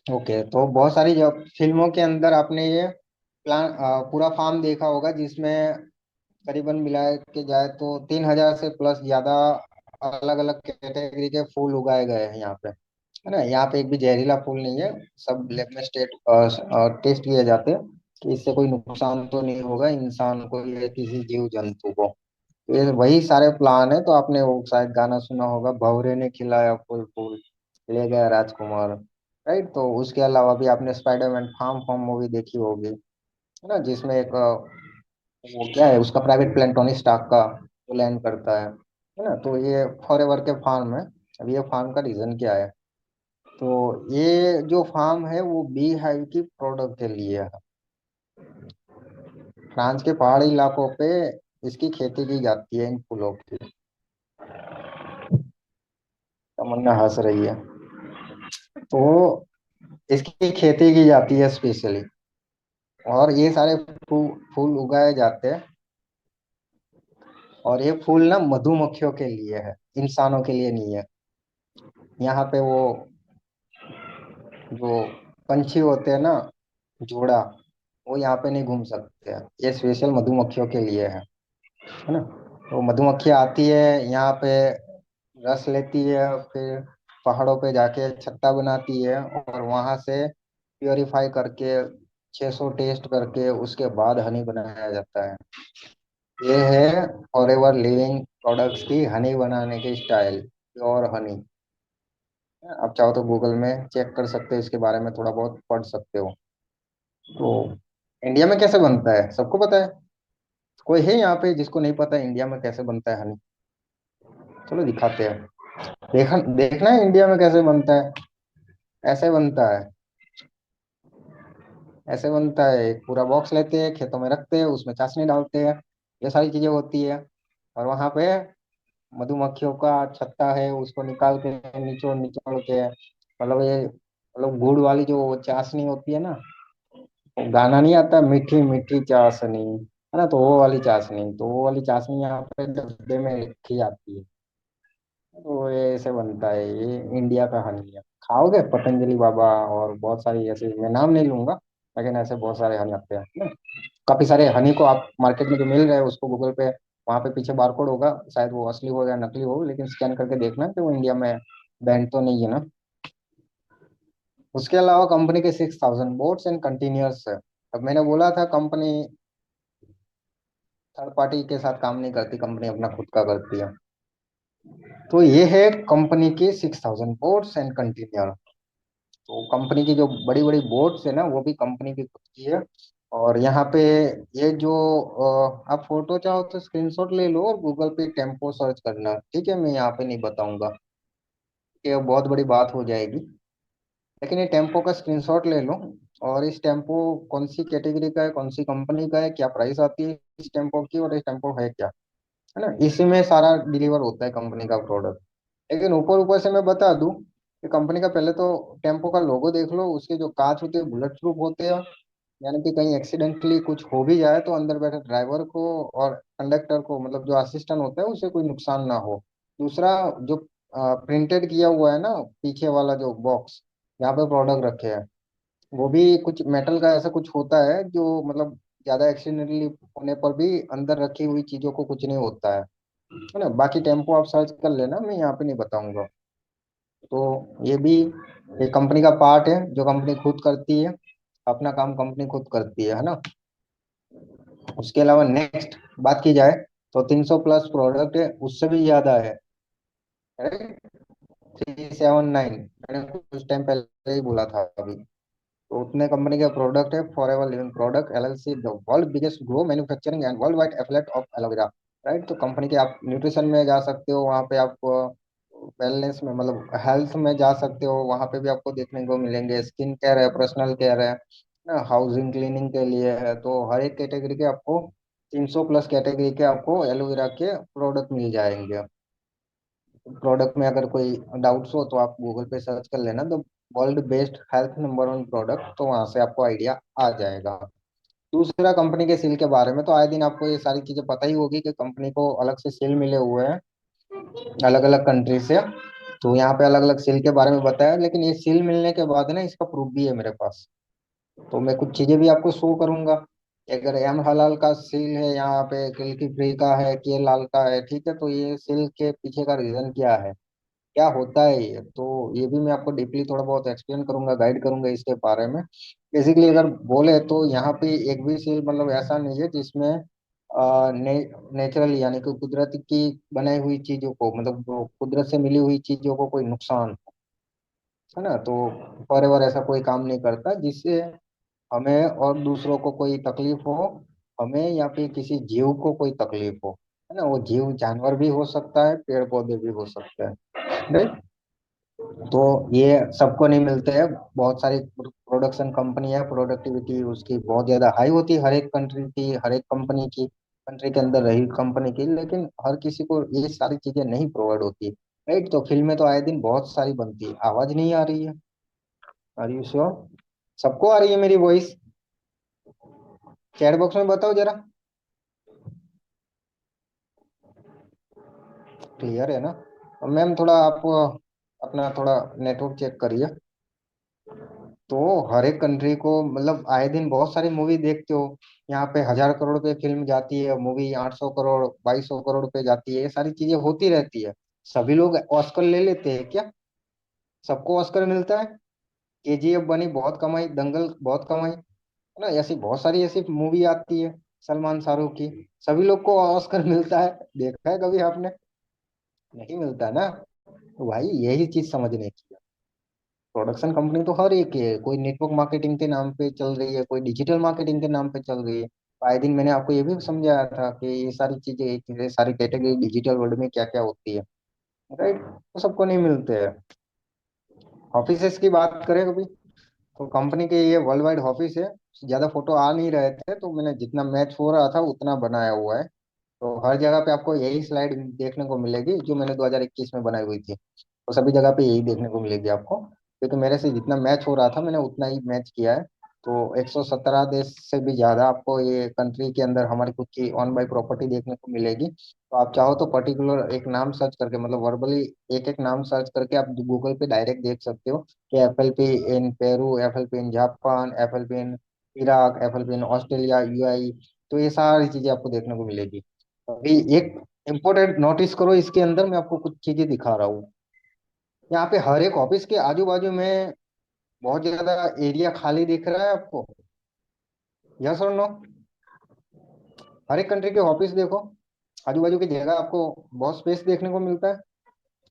ओके, तो बहुत सारी जब फिल्मों के अंदर आपने ये प्लान पूरा फार्म देखा होगा, जिसमें करीबन मिलाए के जाए तो 3,000 से प्लस ज्यादा अलग अलग कैटेगरी के फूल उगाए गए हैं यहाँ पे, है ना। यहाँ पे एक भी जहरीला फूल नहीं है। सब लैब में टेस्ट किए जाते हैं कि इससे कोई नुकसान तो नहीं होगा इंसान को या किसी जीव जंतु को। तो ये वही सारे प्लान है। तो आपने वो शायद गाना सुना होगा, भंवरे ने खिलाया फूल फूल ले गया राजकुमार। राइट। तो उसके अलावा भी आपने स्पाइडरमैन फार्म फार्म मूवी देखी होगी, है ना, जिसमें एक वो क्या है, उसका प्राइवेट प्लेन टोनी स्टार्क का वो लैंड करता है ना। तो ये फॉरएवर के फार्म है। अब ये फार्म का रीजन क्या है, तो ये जो फार्म है वो बी हाइव की प्रोडक्ट के लिए है। फ्रांस के पहाड़ी इलाकों पे इसकी खेती की जाती है, इन फूलों की। तमन्ना हंस रही है। तो इसकी खेती की जाती है स्पेशली, और ये सारे फूल उगाए जाते हैं। और ये फूल ना मधुमक्खियों के लिए है, इंसानों के लिए नहीं है। यहाँ पे वो जो पंछी होते हैं ना, जोड़ा, वो यहाँ पे नहीं घूम सकते हैं। ये स्पेशल मधुमक्खियों के लिए है ना। तो मधुमक्खी आती है यहाँ पे, रस लेती है, फिर पहाड़ों पे जाके छत्ता बनाती है, और वहां से प्योरीफाई करके 600 टेस्ट करके उसके बाद हनी बनाया जाता है। ये है फॉरएवर लिविंग प्रोडक्ट्स की हनी बनाने की स्टाइल, प्योर हनी। आप चाहो तो गूगल में चेक कर सकते हो, इसके बारे में थोड़ा बहुत पढ़ सकते हो। तो इंडिया में कैसे बनता है सबको पता है? कोई है यहाँ पे जिसको नहीं पता इंडिया में कैसे बनता है हनी? चलो दिखाते हैं। देखना है इंडिया में कैसे बनता है। ऐसे बनता है। ऐसे बनता है, एक पूरा बॉक्स लेते हैं, खेतों में रखते हैं, उसमें चाशनी डालते हैं, ये सारी चीजें होती है। और वहां पे मधुमक्खियों का छत्ता है, उसको निकाल के निचोड़ निचोड़ के, मतलब ये मतलब गुड़ वाली जो चाशनी होती है ना, वो गाना नहीं आता, मीठी मीठी चाशनी, है ना, तो वो वाली चाशनी, तो वो वाली चाशनी यहाँ पे डब्बे में रखी जाती है। तो ये ऐसे बनता है, ये इंडिया का हनी है। खाओगे पतंजलि बाबा और बहुत सारी ऐसे, मैं नाम नहीं लूंगा, लेकिन ऐसे बहुत सारे हनी आते हैं ना। काफी सारे हनी को आप मार्केट में जो मिल रहे हैं उसको गूगल पे, वहां पे पीछे बारकोड होगा, शायद वो असली हो या नकली हो, लेकिन स्कैन करके देखना कि वो इंडिया में बैंड तो नहीं है ना। उसके अलावा कंपनी के 6,000 बोट्स एंड कंटेनर्स है। अब मैंने बोला था कंपनी थर्ड पार्टी के साथ काम नहीं करती, कंपनी अपना खुद का करती है। तो ये है कंपनी की 6,000 बोट्स एंड कंटेनर। तो कंपनी की जो बड़ी बड़ी बोट्स है ना, वो भी कंपनी की खुद की है। और यहाँ पे ये जो आप फोटो चाहो तो स्क्रीनशॉट ले लो और गूगल पे टेम्पो सर्च करना, ठीक है। मैं यहाँ पे नहीं बताऊंगा कि ये बहुत बड़ी बात हो जाएगी, लेकिन ये टेम्पो का स्क्रीनशॉट ले लो। और इस टेम्पो कौन सी कैटेगरी का है, कौन सी कंपनी का है, क्या प्राइस आती है इस टेम्पो की, और इस टेम्पो है क्या, है ना। इसी में सारा डिलीवर होता है कंपनी का प्रोडक्ट। लेकिन ऊपर ऊपर से मैं बता दूं कि कंपनी का पहले तो टेम्पो का लोगो देख लो, उसके जो कांच होते हैं बुलेट प्रूफ होते हैं, यानी कि कहीं एक्सीडेंटली कुछ हो भी जाए तो अंदर बैठे ड्राइवर को और कंडक्टर को, मतलब जो असिस्टेंट होता है, उसे कोई नुकसान ना हो। दूसरा, जो प्रिंटेड किया हुआ है ना, पीछे वाला जो बॉक्स यहाँ पे प्रोडक्ट रखे हैं, वो भी कुछ मेटल का ऐसा कुछ होता है जो मतलब ज्यादा एक्सीडेंटली होने पर भी अंदर रखी हुई चीजों को कुछ नहीं होता है ना। बाकी टेम्पो आप सर्च कर लेना, मैं यहाँ पे नहीं बताऊंगा। तो ये भी एक कंपनी का पार्ट है जो कंपनी खुद करती है, अपना काम कंपनी खुद करती है ना। उसके अलावा नेक्स्ट बात की जाए तो 300 प्लस प्रोडक्ट है, उससे भी ज्यादा है। 379, मैंने कुछ टाइम पहले ही बोला था अभी। तो उतने कंपनी के प्रोडक्ट है, for ever living product LLC, the world biggest grow manufacturing and world wide affiliate of aloe vera. Right. तो कंपनी के आप न्यूट्रिशन में जा सकते हो, वहाँ पे आप वेलनेस में मतलब हेल्थ में जा सकते हो, वहाँ पे भी आपको देखने को मिलेंगे। स्किन केयर है, पर्सनल केयर है ना, हाउसिंग क्लीनिंग के लिए है। तो हर एक कैटेगरी के आपको 300 प्लस कैटेगरी के आपको एलोवेरा के प्रोडक्ट मिल जाएंगे। प्रोडक्ट में अगर कोई डाउट्स हो तो आप गूगल पे सर्च कर लेना, तो world best health number one product, तो वहां से आपको आइडिया आ जाएगा। दूसरा, कंपनी के सील के बारे में तो आए दिन आपको ये सारी चीजें पता ही होगी कि कंपनी को अलग से सील मिले हुए हैं अलग अलग कंट्री से। तो यहाँ पे अलग अलग सील के बारे में बताया, लेकिन ये सील मिलने के बाद ना इसका प्रूफ भी है मेरे पास। तो मैं कुछ चीजें भी आपको शो करूंगा। अगर एम हलाल का सील है यहाँ पे, किल्की फ्री का है, के लाल का है, ठीक है, तो ये सील के पीछे का रीजन क्या है, क्या होता है ये, तो ये भी मैं आपको डीपली थोड़ा बहुत एक्सप्लेन करूंगा, गाइड करूंगा इसके बारे में। बेसिकली अगर बोले तो यहाँ पे एक भी सील मतलब ऐसा नहीं है जिसमें नेचुरल यानी कि कुदरत की बनाई हुई चीजों को, मतलब वो कुदरत से मिली हुई चीजों को कोई नुकसान हो, है ना। तो फॉरएवर ऐसा कोई काम नहीं करता जिससे हमें और दूसरों को कोई तकलीफ हो, हमें या फिर किसी जीव को कोई तकलीफ हो, है ना। वो जीव जानवर भी हो सकता है, पेड़ पौधे भी हो सकते हैं, राइट। तो ये सबको नहीं मिलते हैं। बहुत सारी प्रोडक्शन कंपनी है, प्रोडक्टिविटी उसकी बहुत ज्यादा हाई होती है, हर एक कंट्री की, हर एक कंपनी की, कंट्री के अंदर रही कंपनी की, लेकिन हर किसी को ये सारी चीजें नहीं प्रोवाइड होती, राइट। तो फिल्में तो आए दिन बहुत सारी बनती है, आवाज नहीं आ रही है, आर यू श्योर? सबको आ रही है मेरी वॉइस? चैट बॉक्स में बताओ जरा, क्लियर है ना? और मैम थोड़ा आप अपना थोड़ा नेटवर्क चेक करिए। तो हर एक कंट्री को मतलब आए दिन बहुत सारी मूवी देखते हो, यहाँ पे 1,000 करोड़ पे फिल्म जाती है, मूवी 800 करोड़, 2,200 करोड़ पे जाती है, ये सारी चीजें होती रहती है। सभी लोग ऑस्कर ले लेते हैं क्या? सबको ऑस्कर मिलता है? केजीएफ बनी, बहुत कमाई, दंगल बहुत कमाई, है ना। ऐसी बहुत सारी ऐसी मूवी आती है, सलमान शाहरुख की, सभी लोग को ऑस्कर मिलता है, देखा है कभी आपने? नहीं मिलता ना। तो भाई यही चीज समझने की है। प्रोडक्शन कंपनी तो हर एक है, कोई नेटवर्क मार्केटिंग के नाम पे चल रही है, कोई डिजिटल मार्केटिंग के नाम पे चल रही है। आए दिन मैंने आपको ये भी समझाया था कि ये सारी चीजें, ये सारी कैटेगरी डिजिटल वर्ल्ड में क्या क्या होती है, राइट। तो सबको नहीं मिलते हैं। ऑफिसेस की बात करें कभी, तो कंपनी के ये वर्ल्ड वाइड ऑफिस है। ज्यादा फोटो आ नहीं रहे थे तो मैंने जितना मैच हो रहा था उतना बनाया हुआ है। तो हर जगह पे आपको यही स्लाइड देखने को मिलेगी जो मैंने 2021 में बनाई हुई थी, तो सभी जगह पे यही देखने को मिलेगी आपको, क्योंकि मेरे से जितना मैच हो रहा था मैंने उतना ही मैच किया है। तो 117 देश से भी ज्यादा आपको ये कंट्री के अंदर हमारी खुद की ऑन बाई प्रॉपर्टी देखने को मिलेगी। तो आप चाहो तो पर्टिकुलर एक नाम सर्च करके, मतलब वर्बली एक एक नाम सर्च करके आप गूगल पे डायरेक्ट देख सकते हो कि FLP in Peru, FLP in Japan, FLP in Iraq, FLP in Australia, UI. तो ये सारी चीजें आपको देखने को मिलेगी। अभी एक इम्पोर्टेंट नोटिस करो, इसके अंदर मैं आपको कुछ चीजें दिखा रहा हूँ। यहाँ पे हर एक ऑफिस के आजू बाजू में बहुत ज्यादा एरिया खाली दिख रहा है आपको, यस और नो? हर एक कंट्री के ऑफिस देखो, आजू बाजू की जगह आपको बहुत स्पेस देखने को मिलता है।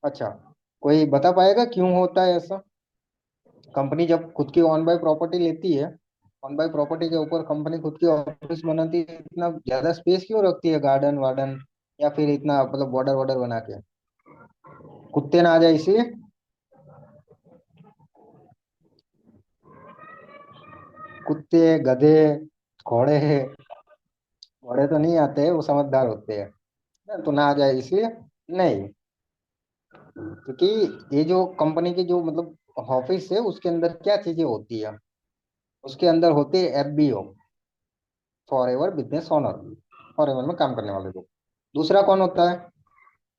अच्छा, कोई बता पाएगा क्यों होता है ऐसा? कंपनी जब खुद की ऑन बाय प्रॉपर्टी लेती है, ऑन बाय प्रॉपर्टी के ऊपर कंपनी खुद की ऑफिस बनाती है, इतना ज्यादा स्पेस क्यों रखती है, गार्डन वार्डन, या फिर इतना मतलब बॉर्डर वॉर्डर बना के? कुत्ते ना आ जाए इसलिए? कुत्ते, गधे, घोड़े, घोड़े तो नहीं आते हैं, वो समझदार होते हैं ना, तो ना आ जाए इसलिए? नहीं, क्योंकि ये जो कंपनी की जो मतलब ऑफिस है उसके अंदर क्या चीजें होती है, उसके अंदर होते हैं FBO, for ever business owner, for ever में काम करने वाले लोग। दूसरा कौन होता है?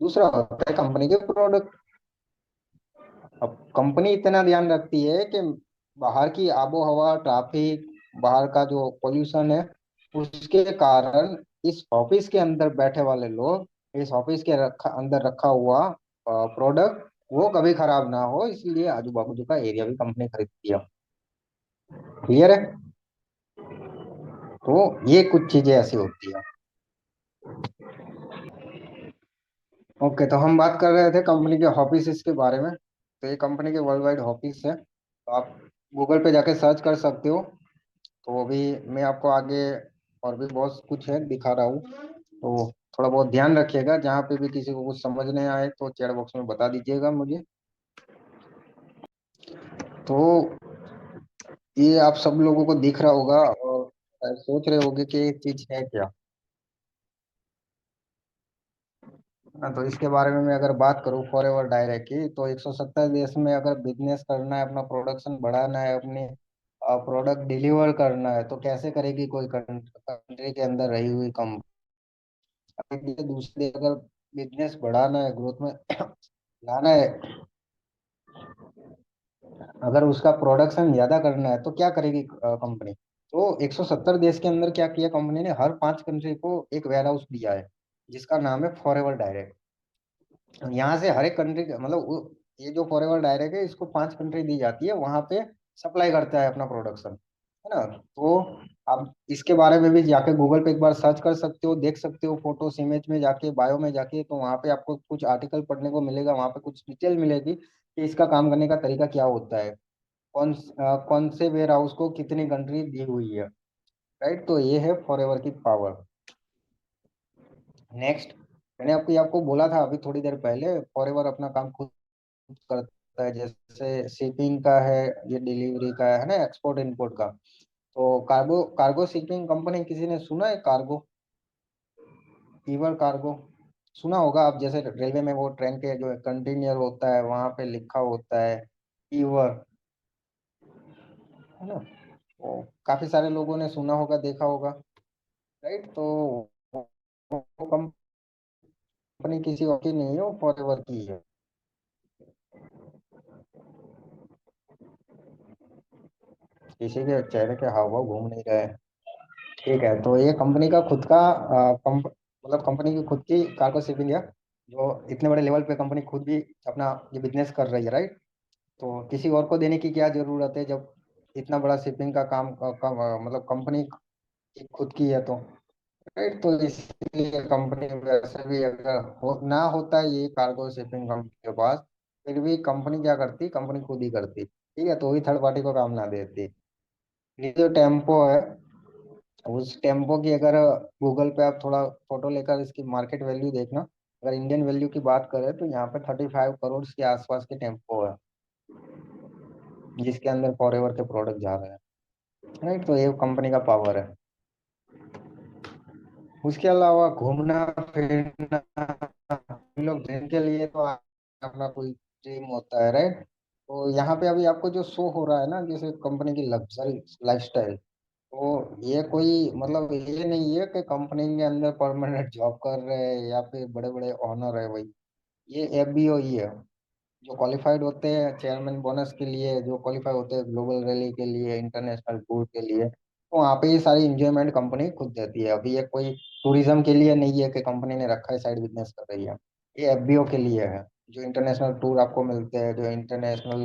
दूसरा होता है कंपनी के प्रोडक्ट। अब कंपनी इतना ध्यान रखती है कि बाहर की आबो हवा, ट्रैफिक, बाहर का जो पोल्यूशन है, उसके कारण इस ऑफिस के अंदर बैठे वाले लोग, इस ऑफिस के अंदर रखा हुआ प्रोडक्ट वो कभी खराब ना हो, इसलिए आजू बाजू का एरिया भी कंपनी खरीदती है। क्लियर है? तो ये कुछ चीजें ऐसी होती है। ओके, तो हम बात कर रहे थे कंपनी के ऑफिस के बारे में। तो ये कंपनी के वर्ल्ड वाइड ऑफिस है, तो आप गूगल पे जाके सर्च कर सकते हो। तो अभी मैं आपको आगे और भी बहुत कुछ है दिखा रहा हूँ, तो थोड़ा बहुत ध्यान रखिएगा, जहाँ पे भी किसी को कुछ समझ नहीं आए तो चैट बॉक्स में बता दीजिएगा मुझे। तो ये आप सब लोगों को दिख रहा होगा और सोच रहे होगे कि ये चीज है क्या। हाँ, तो इसके बारे में मैं अगर बात करूँ फॉर एवर डायरेक्ट की, तो 170 देश में अगर बिजनेस करना है, अपना प्रोडक्शन बढ़ाना है, अपने प्रोडक्ट डिलीवर करना है, तो कैसे करेगी कोई कंट्री के अंदर रही हुई कंपनी? दूसरे अगर बिजनेस बढ़ाना है, ग्रोथ में लाना है, अगर उसका प्रोडक्शन ज्यादा करना है तो क्या करेगी कंपनी? तो 170 देश के अंदर क्या किया कंपनी ने, हर 5 कंट्री को एक वेयर हाउस दिया है जिसका नाम है फॉरएवर डायरेक्ट। यहाँ से हर एक कंट्री मतलब ये जो फॉरएवर डायरेक्ट है इसको 5 कंट्री दी जाती है, वहां पे सप्लाई करता है अपना प्रोडक्शन, है ना। तो आप इसके बारे में भी जाके गूगल पे एक बार सर्च कर सकते हो, देख सकते हो फोटोज इमेज में जाके, बायो में जाके, तो वहाँ पे आपको कुछ आर्टिकल पढ़ने को मिलेगा, वहाँ पे कुछ डिटेल मिलेगी कि इसका काम करने का तरीका क्या होता है, कौन से वेयर हाउस को कितनी कंट्री दी हुई है। राइट, तो ये है फॉरएवर की पावर। नेक्स्ट, मैंने आपको बोला था अभी थोड़ी देर पहले, फॉरएवर अपना काम खुद करता है, जैसे शिपिंग का है, ये डिलीवरी का है ना, एक्सपोर्ट इंपोर्ट का। तो कार्गो कार्गो शिपिंग कंपनी किसी ने सुना है? कार्गो, ईवर कार्गो, सुना होगा आप। जैसे रेलवे में वो ट्रेन के जो कंटेनर होता है वहां पे लिखा होता है ईवर, है ना। तो काफी सारे लोगों ने सुना होगा, देखा होगा। राइट, तो वो कंपनी किसी और की नहीं है, वो फॉरएवर की है। किसी के चेहरे के हाव भाव घूम नहीं रहे हैं। ठीक है, तो ये कंपनी का खुद का मतलब कंपनी की खुद की कार्गो शिपिंग है, जो इतने बड़े लेवल पे कंपनी खुद भी अपना ये बिजनेस कर रही है। राइट, तो किसी और को देने की क्या जरूरत है जब इतना बड़ा शिपिंग का मतलब कंपनी की खुद की है तो। राइट, तो इसलिए कंपनी वैसे भी अगर ना होता ये कार्गो शिपिंग कंपनी के पास, फिर भी कंपनी क्या करती, कंपनी खुद ही करती, ठीक है, तो वही थर्ड पार्टी को काम ना देती। ये जो टेम्पो है, उस टेम्पो की अगर गूगल पे आप थोड़ा फोटो लेकर इसकी मार्केट वैल्यू देखना, अगर इंडियन वैल्यू की बात करें तो यहाँ पे 35 करोड़ के आसपास के टेम्पो है जिसके अंदर फॉरएवर के प्रोडक्ट जा रहे हैं। राइट, तो ये कंपनी का पावर है। उसके अलावा घूमना फिरना, हम लोग ड्रीम के लिए तो अपना कोई ड्रीम होता है। राइट, तो यहाँ पे अभी आपको जो शो हो रहा है ना, जैसे कंपनी की लग्जरी लाइफस्टाइल, तो ये कोई मतलब ये नहीं है कि कंपनी के अंदर परमानेंट जॉब कर रहे हैं या फिर बड़े बड़े ऑनर है भाई। ये एफबीओ ही है, जो क्वालिफाइड होते हैं चेयरमैन बोनस के लिए, जो क्वालिफाई होते हैं ग्लोबल रैली के लिए, इंटरनेशनल टूर के लिए, तो वहाँ पे ये सारी इंजॉयमेंट कंपनी खुद देती है। अभी ये कोई टूरिज्म के लिए नहीं है कि कंपनी ने रखा है साइड बिजनेस कर रही है, ये एफबीओ के लिए है। जो इंटरनेशनल टूर आपको मिलते हैं, जो इंटरनेशनल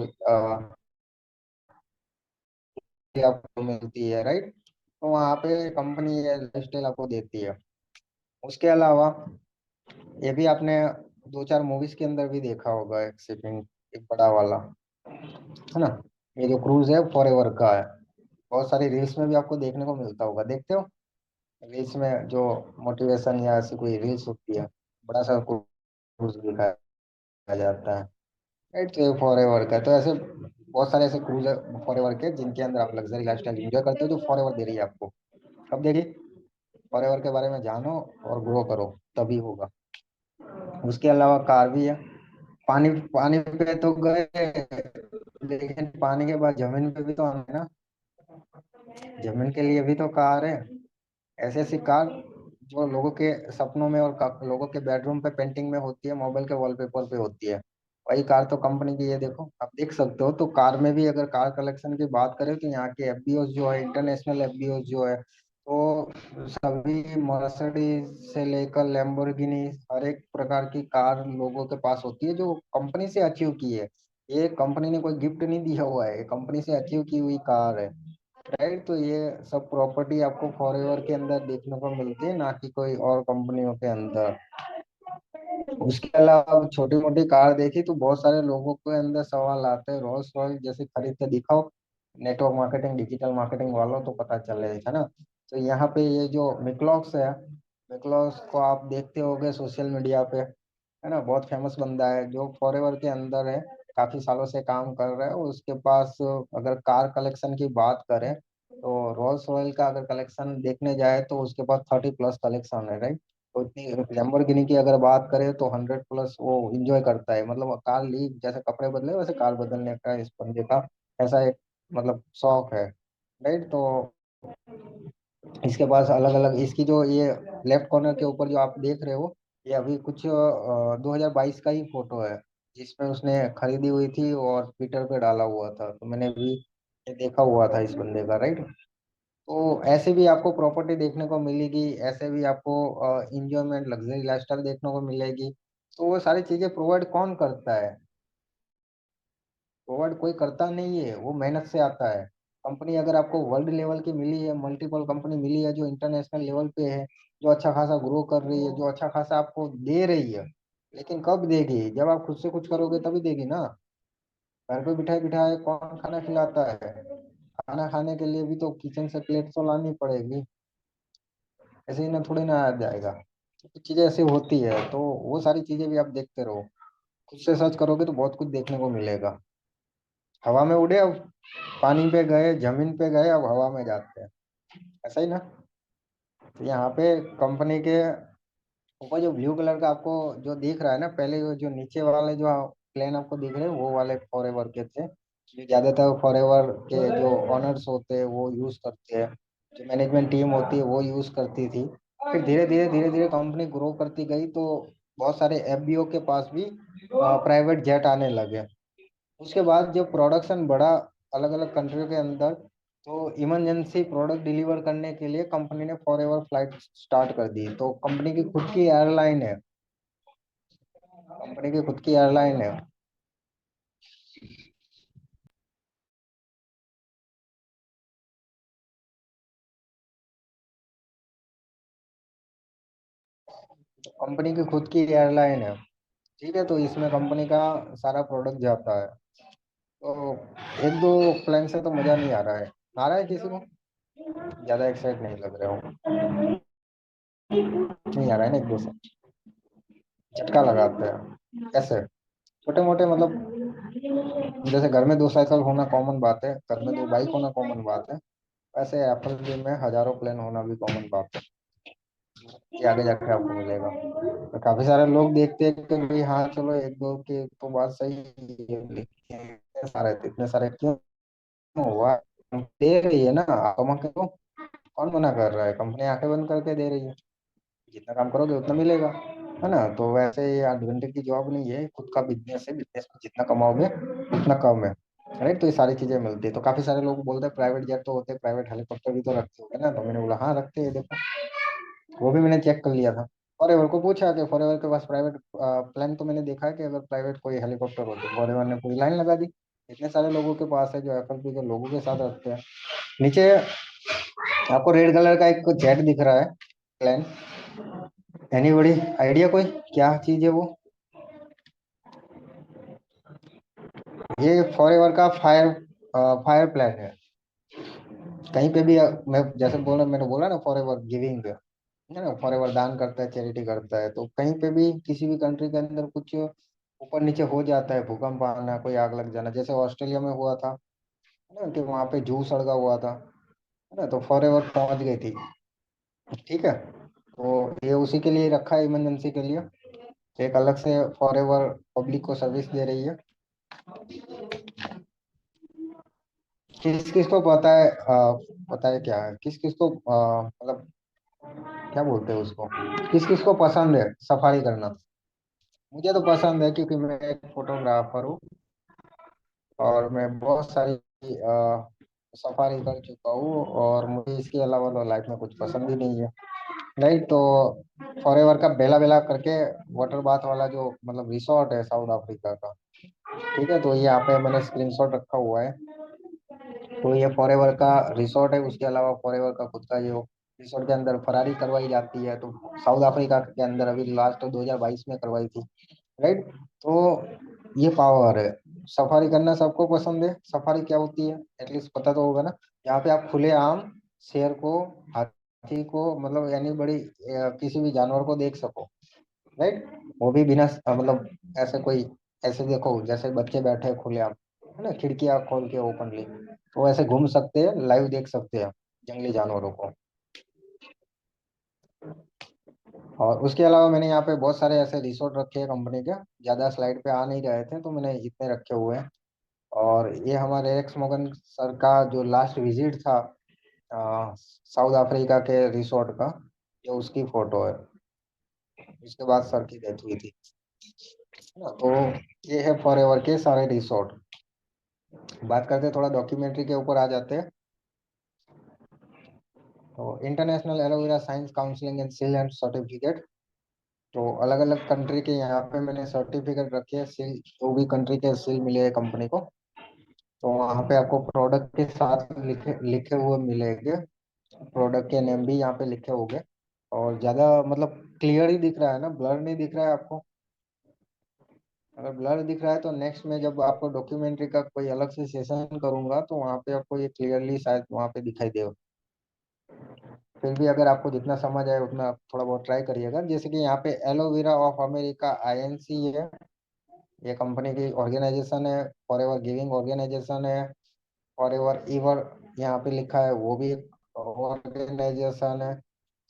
आपको मिलती है, राइट, तो वहाँ पे कंपनी ये लाइफस्टाइल आपको देती है। उसके अलावा ये भी आपने 2-4 मूवीज के अंदर भी देखा होगा, एक शिपिंग, एक बड़ा वाला, है ना। ये जो क्रूज है फॉरएवर का है, बहुत सारी रील्स में भी आपको देखने को मिलता होगा, देखते हो रील्स में जो मोटिवेशन या ऐसी कोई रील्स होती है, बड़ा सा क्रूज दिखाया जाता है। राइट, तो ये फॉरएवर का है। तो ऐसे बहुत सारे ऐसे क्रूज है फॉरएवर के जिनके अंदर आप लग्जरी लाइफस्टाइल एंजॉय करते हो, जो फॉरएवर दे रही है आपको। अब देखिए, फॉरएवर के बारे में जानो और ग्रो करो, तभी होगा। उसके अलावा कार भी है। पानी पानी पे तो गए, लेकिन पानी के बाद जमीन पे भी तो आना है ना, जमीन के लिए भी तो कार है। ऐसी ऐसी कार जो लोगों के सपनों में और लोगों के बेडरूम पे पेंटिंग में होती है, मोबाइल के वॉलपेपर पे होती है, वही कार तो कंपनी की है। देखो, आप देख सकते हो। तो कार में भी अगर कार कलेक्शन की बात करें तो यहाँ के एफबीओ जो है, इंटरनेशनल एफबीओ जो है, तो सभी मर्सिडीज से लेकर लैम्बोर्गिनी, हर एक प्रकार की कार लोगों के पास होती है जो कंपनी से अचीव की है। ये कंपनी ने कोई गिफ्ट नहीं दिया हुआ है, ये कंपनी से अचीव की हुई कार है। राइट, तो ये सब प्रॉपर्टी आपको फॉरएवर के अंदर देखने को मिलती है, ना कि कोई और कंपनियों के अंदर। उसके अलावा छोटी मोटी कार देखी तो बहुत सारे लोगों के अंदर सवाल आते हैं, रोल्स रॉयस जैसे खरीद के दिखाओ नेटवर्क मार्केटिंग, डिजिटल मार्केटिंग वालों, तो पता चले, है ना। तो यहाँ पे ये जो मिक्लॉक्स है, मिक्लॉक्स को आप देखते होगे सोशल मीडिया पे, है ना, बहुत फेमस बंदा है जो फॉरएवर के अंदर है, काफी सालों से काम कर रहा है। उसके पास अगर कार कलेक्शन की बात करें तो रोल्स रॉयल का अगर कलेक्शन देखने जाए तो उसके पास 30+ कलेक्शन है। राइट, तो इतनी लैम्बोर्गिनी की अगर बात करें तो 100+ वो इंजॉय करता है। मतलब कार ली, जैसे कपड़े बदले वैसे कार बदलने का इस बंदे का ऐसा एक मतलब शौक है। राइट, तो इसके पास अलग अलग, इसकी जो ये लेफ्ट कॉर्नर के ऊपर जो आप देख रहे हो, ये अभी कुछ 2022 का ही फोटो है। जिसमें उसने खरीदी हुई थी और ट्विटर पे डाला हुआ था, तो मैंने भी ये देखा हुआ था इस बंदे का, राइट। तो ऐसे भी आपको प्रॉपर्टी देखने को मिलेगी, ऐसे भी आपको इंजॉयमेंट लग्जरी लाइफस्टाइल देखने को मिलेगी। तो वो सारी चीजें प्रोवाइड कौन करता है? प्रोवाइड कोई करता नहीं है, वो मेहनत से आता है। कंपनी अगर आपको वर्ल्ड लेवल की मिली है, मल्टीपल कंपनी मिली है जो इंटरनेशनल लेवल पे है, जो अच्छा खासा ग्रो कर रही है, जो अच्छा खासा आपको दे रही है, लेकिन कब देगी? जब आप खुद से कुछ करोगे तभी देगी ना। घर पे बिठाए बिठाए कौन खाना खिलाता है? खाना खाने के लिए भी तो किचन से प्लेट तो लानी पड़ेगी। ऐसे ही ना, थोड़ी ना आ जाएगा। कुछ चीजें ऐसी होती है, तो वो सारी चीजें भी आप देखते रहो। खुद से सर्च करोगे तो बहुत कुछ देखने को मिलेगा। हवा में उड़े, अब पानी पे गए, जमीन पे गए, अब हवा में जाते हैं। ऐसा ही ना। तो यहाँ पे कंपनी के ऊपर जो ब्लू कलर का आपको जो दिख रहा है ना, पहले वो जो नीचे वाले जो प्लेन आपको दिख रहे हैं, वो वाले फॉरएवर के थे, जो ज्यादातर फॉरएवर के जो ऑनर्स होते हैं वो यूज करते हैं, जो मैनेजमेंट टीम होती है वो यूज करती थी। फिर धीरे धीरे कंपनी ग्रो करती गई, तो बहुत सारे एफबीओ के पास भी प्राइवेट जेट आने लगे। उसके बाद जब प्रोडक्शन बढ़ा अलग अलग कंट्रियों के अंदर, तो इमरजेंसी प्रोडक्ट डिलीवर करने के लिए कंपनी ने फॉरएवर फ्लाइट स्टार्ट कर दी। तो कंपनी की खुद की एयरलाइन है, कंपनी की खुद की एयरलाइन है। कंपनी की खुद की एयरलाइन है। ठीक है, तो इसमें कंपनी का सारा प्रोडक्ट जाता है। तो एक दो प्लेन से तो मजा नहीं आ रहा है। आ रहा है किसी को? ज्यादा एक्साइट नहीं लग रहे हो? नहीं आ रहा है ना? एक दो से झटका लगाते हैं ऐसे, छोटे मोटे मतलब। जैसे घर में दो साइकिल होना कॉमन बात है, घर में दो बाइक होना कॉमन बात है, वैसे एप्पल में हजारों प्लेन होना भी कॉमन बात है। ये आगे जाके आपको मिलेगा। तो काफी सारे लोग देखते हैं कि भाई हाँ चलो, एक दो की तो बात सही है, लेकिन इतने सारे क्यों हुआ? दे रही है ना, आप कमा के दो। कौन मना कर रहा है? कंपनी आंखें बंद करके दे रही है। जितना काम करोगे उतना मिलेगा, है ना। तो वैसे ये 8 घंटे की जॉब नहीं है, खुद का बिजनेस है। बिजनेस में जितना कमाओगे उतना कम है, राइट। तो ये सारी चीजें मिलती है। तो काफी सारे लोग बोलते हैं प्राइवेट जेट तो होते हैं, प्राइवेट हेलीकॉप्टर भी तो रखते होगे ना। तो मैंने बोला हाँ रखते हैं, देखो। वो भी मैंने चेक कर लिया था। फॉरएवर को पूछा कि फॉरएवर के पास प्राइवेट प्लान, तो मैंने देखा है कि अगर प्राइवेट कोई हेलीकॉप्टर हो तो फॉरएवर ने पूरी लाइन लगा दी। इतने सारे लोगों के पास है जो एफएलपी के लोगों के साथ रखते हैं। नीचे आपको रेड कलर का एक जेट दिख रहा है, प्लान। एनीबॉडी आइडिया कोई, क्या चीज है वो? ये फॉरएवर का फायर फायर प्लान है। कहीं पे भी मैं जैसे बोला, मैंने बोला ना फॉरएवर गिविंग है ना, फॉरएवर दान करता है, चैरिटी करता है। तो कहीं पे भी किसी भी कंट्री के अंदर कुछ ऊपर नीचे हो जाता है, भूकंप आना, कोई आग लग जाना, जैसे ऑस्ट्रेलिया में हुआ था, है ना, कि वहां पे जू सड़गा हुआ था, है ना, तो फॉरएवर पहुंच गई थी। ठीक है, तो ये उसी के लिए रखा है, इमरजेंसी के लिए। एक अलग से फॉरएवर पब्लिक को सर्विस दे रही है। किस किस को पता है पता है क्या है, किस किस को मतलब क्या बोलते हैं उसको, किस किस को पसंद है सफारी करना? मुझे तो पसंद है, क्योंकि मैं एक फोटोग्राफर हूँ और मैं बहुत सारी सफारी कर चुका हूँ, और मुझे इसके अलावा तो लाइफ में कुछ पसंद ही नहीं है, राइट। तो फॉरएवर का बेला बेला करके वाटर बाथ वाला जो मतलब रिसोर्ट है साउथ अफ्रीका का, ठीक है, तो ये यहाँ पे मैंने स्क्रीनशॉट रखा हुआ है। तो ये फॉरएवर का रिसोर्ट है। उसके अलावा फॉरएवर का खुद का जो रिसोर्ट के अंदर फरारी करवाई जाती है, तो साउथ अफ्रीका के अंदर अभी लास्ट 2022 में करवाई थी, राइट। तो ये पावर है। सफारी करना सबको पसंद है। सफारी क्या होती है एटलीस्ट पता तो होगा ना। यहाँ पे आप खुले आम शेर को, हाथी को, मतलब यानी बड़ी किसी भी जानवर को देख सको, राइट। वो भी बिना मतलब ऐसे कोई, ऐसे देखो जैसे बच्चे बैठे हैं खुले आम, है ना, खिड़कियां खोल के ओपनली, तो ऐसे घूम सकते हैं, लाइव देख सकते हैं जंगली जानवरों को। और उसके अलावा मैंने यहाँ पे बहुत सारे ऐसे रिसोर्ट रखे हैं कंपनी के, ज्यादा स्लाइड पे आ नहीं रहे थे तो मैंने इतने रखे हुए हैं। और ये हमारे एक्स मोगन सर का जो लास्ट विजिट था साउथ अफ्रीका के रिसोर्ट का, ये उसकी फोटो है। उसके बाद सर की डेथ हुई थी। है ना। तो ये है फॉर एवर के सारे रिसोर्ट। बात करते हैं थोड़ा डॉक्यूमेंट्री के ऊपर आ जाते हैं। तो international aloe vera science counselling and seal and certificate. तो अलग अलग कंट्री के यहाँ पे मैंने सर्टिफिकेट रखे हैं, सील जो भी कंट्री के सील मिले हैं कंपनी को। तो वहाँ पे आपको प्रोडक्ट के साथ लिखे लिखे हुए मिलेंगे। प्रोडक्ट के नेम भी यहाँ पे लिखे होंगे। और ज्यादा मतलब क्लियर ही दिख रहा है ना, ब्लर नहीं दिख रहा है आपको? अगर ब्लर दिख रहा है तो नेक्स्ट में जब आपको डॉक्यूमेंट्री का कोई अलग से सेशन करूंगा तो वहाँ पे आपको ये क्लियरली शायद वहाँ पे दिखाई देगा। फिर भी अगर आपको जितना समझ आए उतना आप थोड़ा बहुत ट्राई करिएगा। जैसे कि यहाँ पे एलोवेरा ऑफ अमेरिका आईएनसी है, ये कंपनी की ऑर्गेनाइजेशन है। फॉर एवर गिविंग ऑर्गेनाइजेशन है। फॉर एवर ईवर यहाँ पे लिखा है, वो भी एक ऑर्गेनाइजेशन है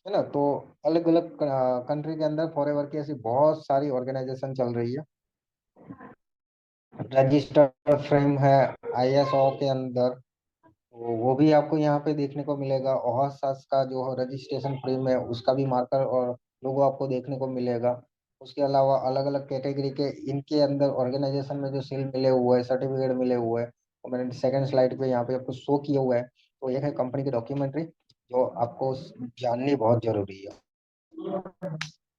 ना। तो अलग अलग कंट्री के अंदर फॉर एवर की ऐसी बहुत सारी ऑर्गेनाइजेशन चल रही है। रजिस्टर्ड फ्रेम है आईएसओ के अंदर, तो वो भी आपको यहाँ पे देखने को मिलेगा। ओहासास का जो रजिस्ट्रेशन फ्रेम है उसका भी मार्कर और लोगो आपको देखने को मिलेगा। उसके अलावा अलग अलग कैटेगरी के इनके अंदर ऑर्गेनाइजेशन में जो सील मिले हुए हैं, सर्टिफिकेट मिले हुए हैं, वो मैंने सेकंड स्लाइड पे यहाँ पे आपको शो किया हुआ है। तो ये है कंपनी की डॉक्यूमेंट्री जो आपको जाननी बहुत जरूरी है,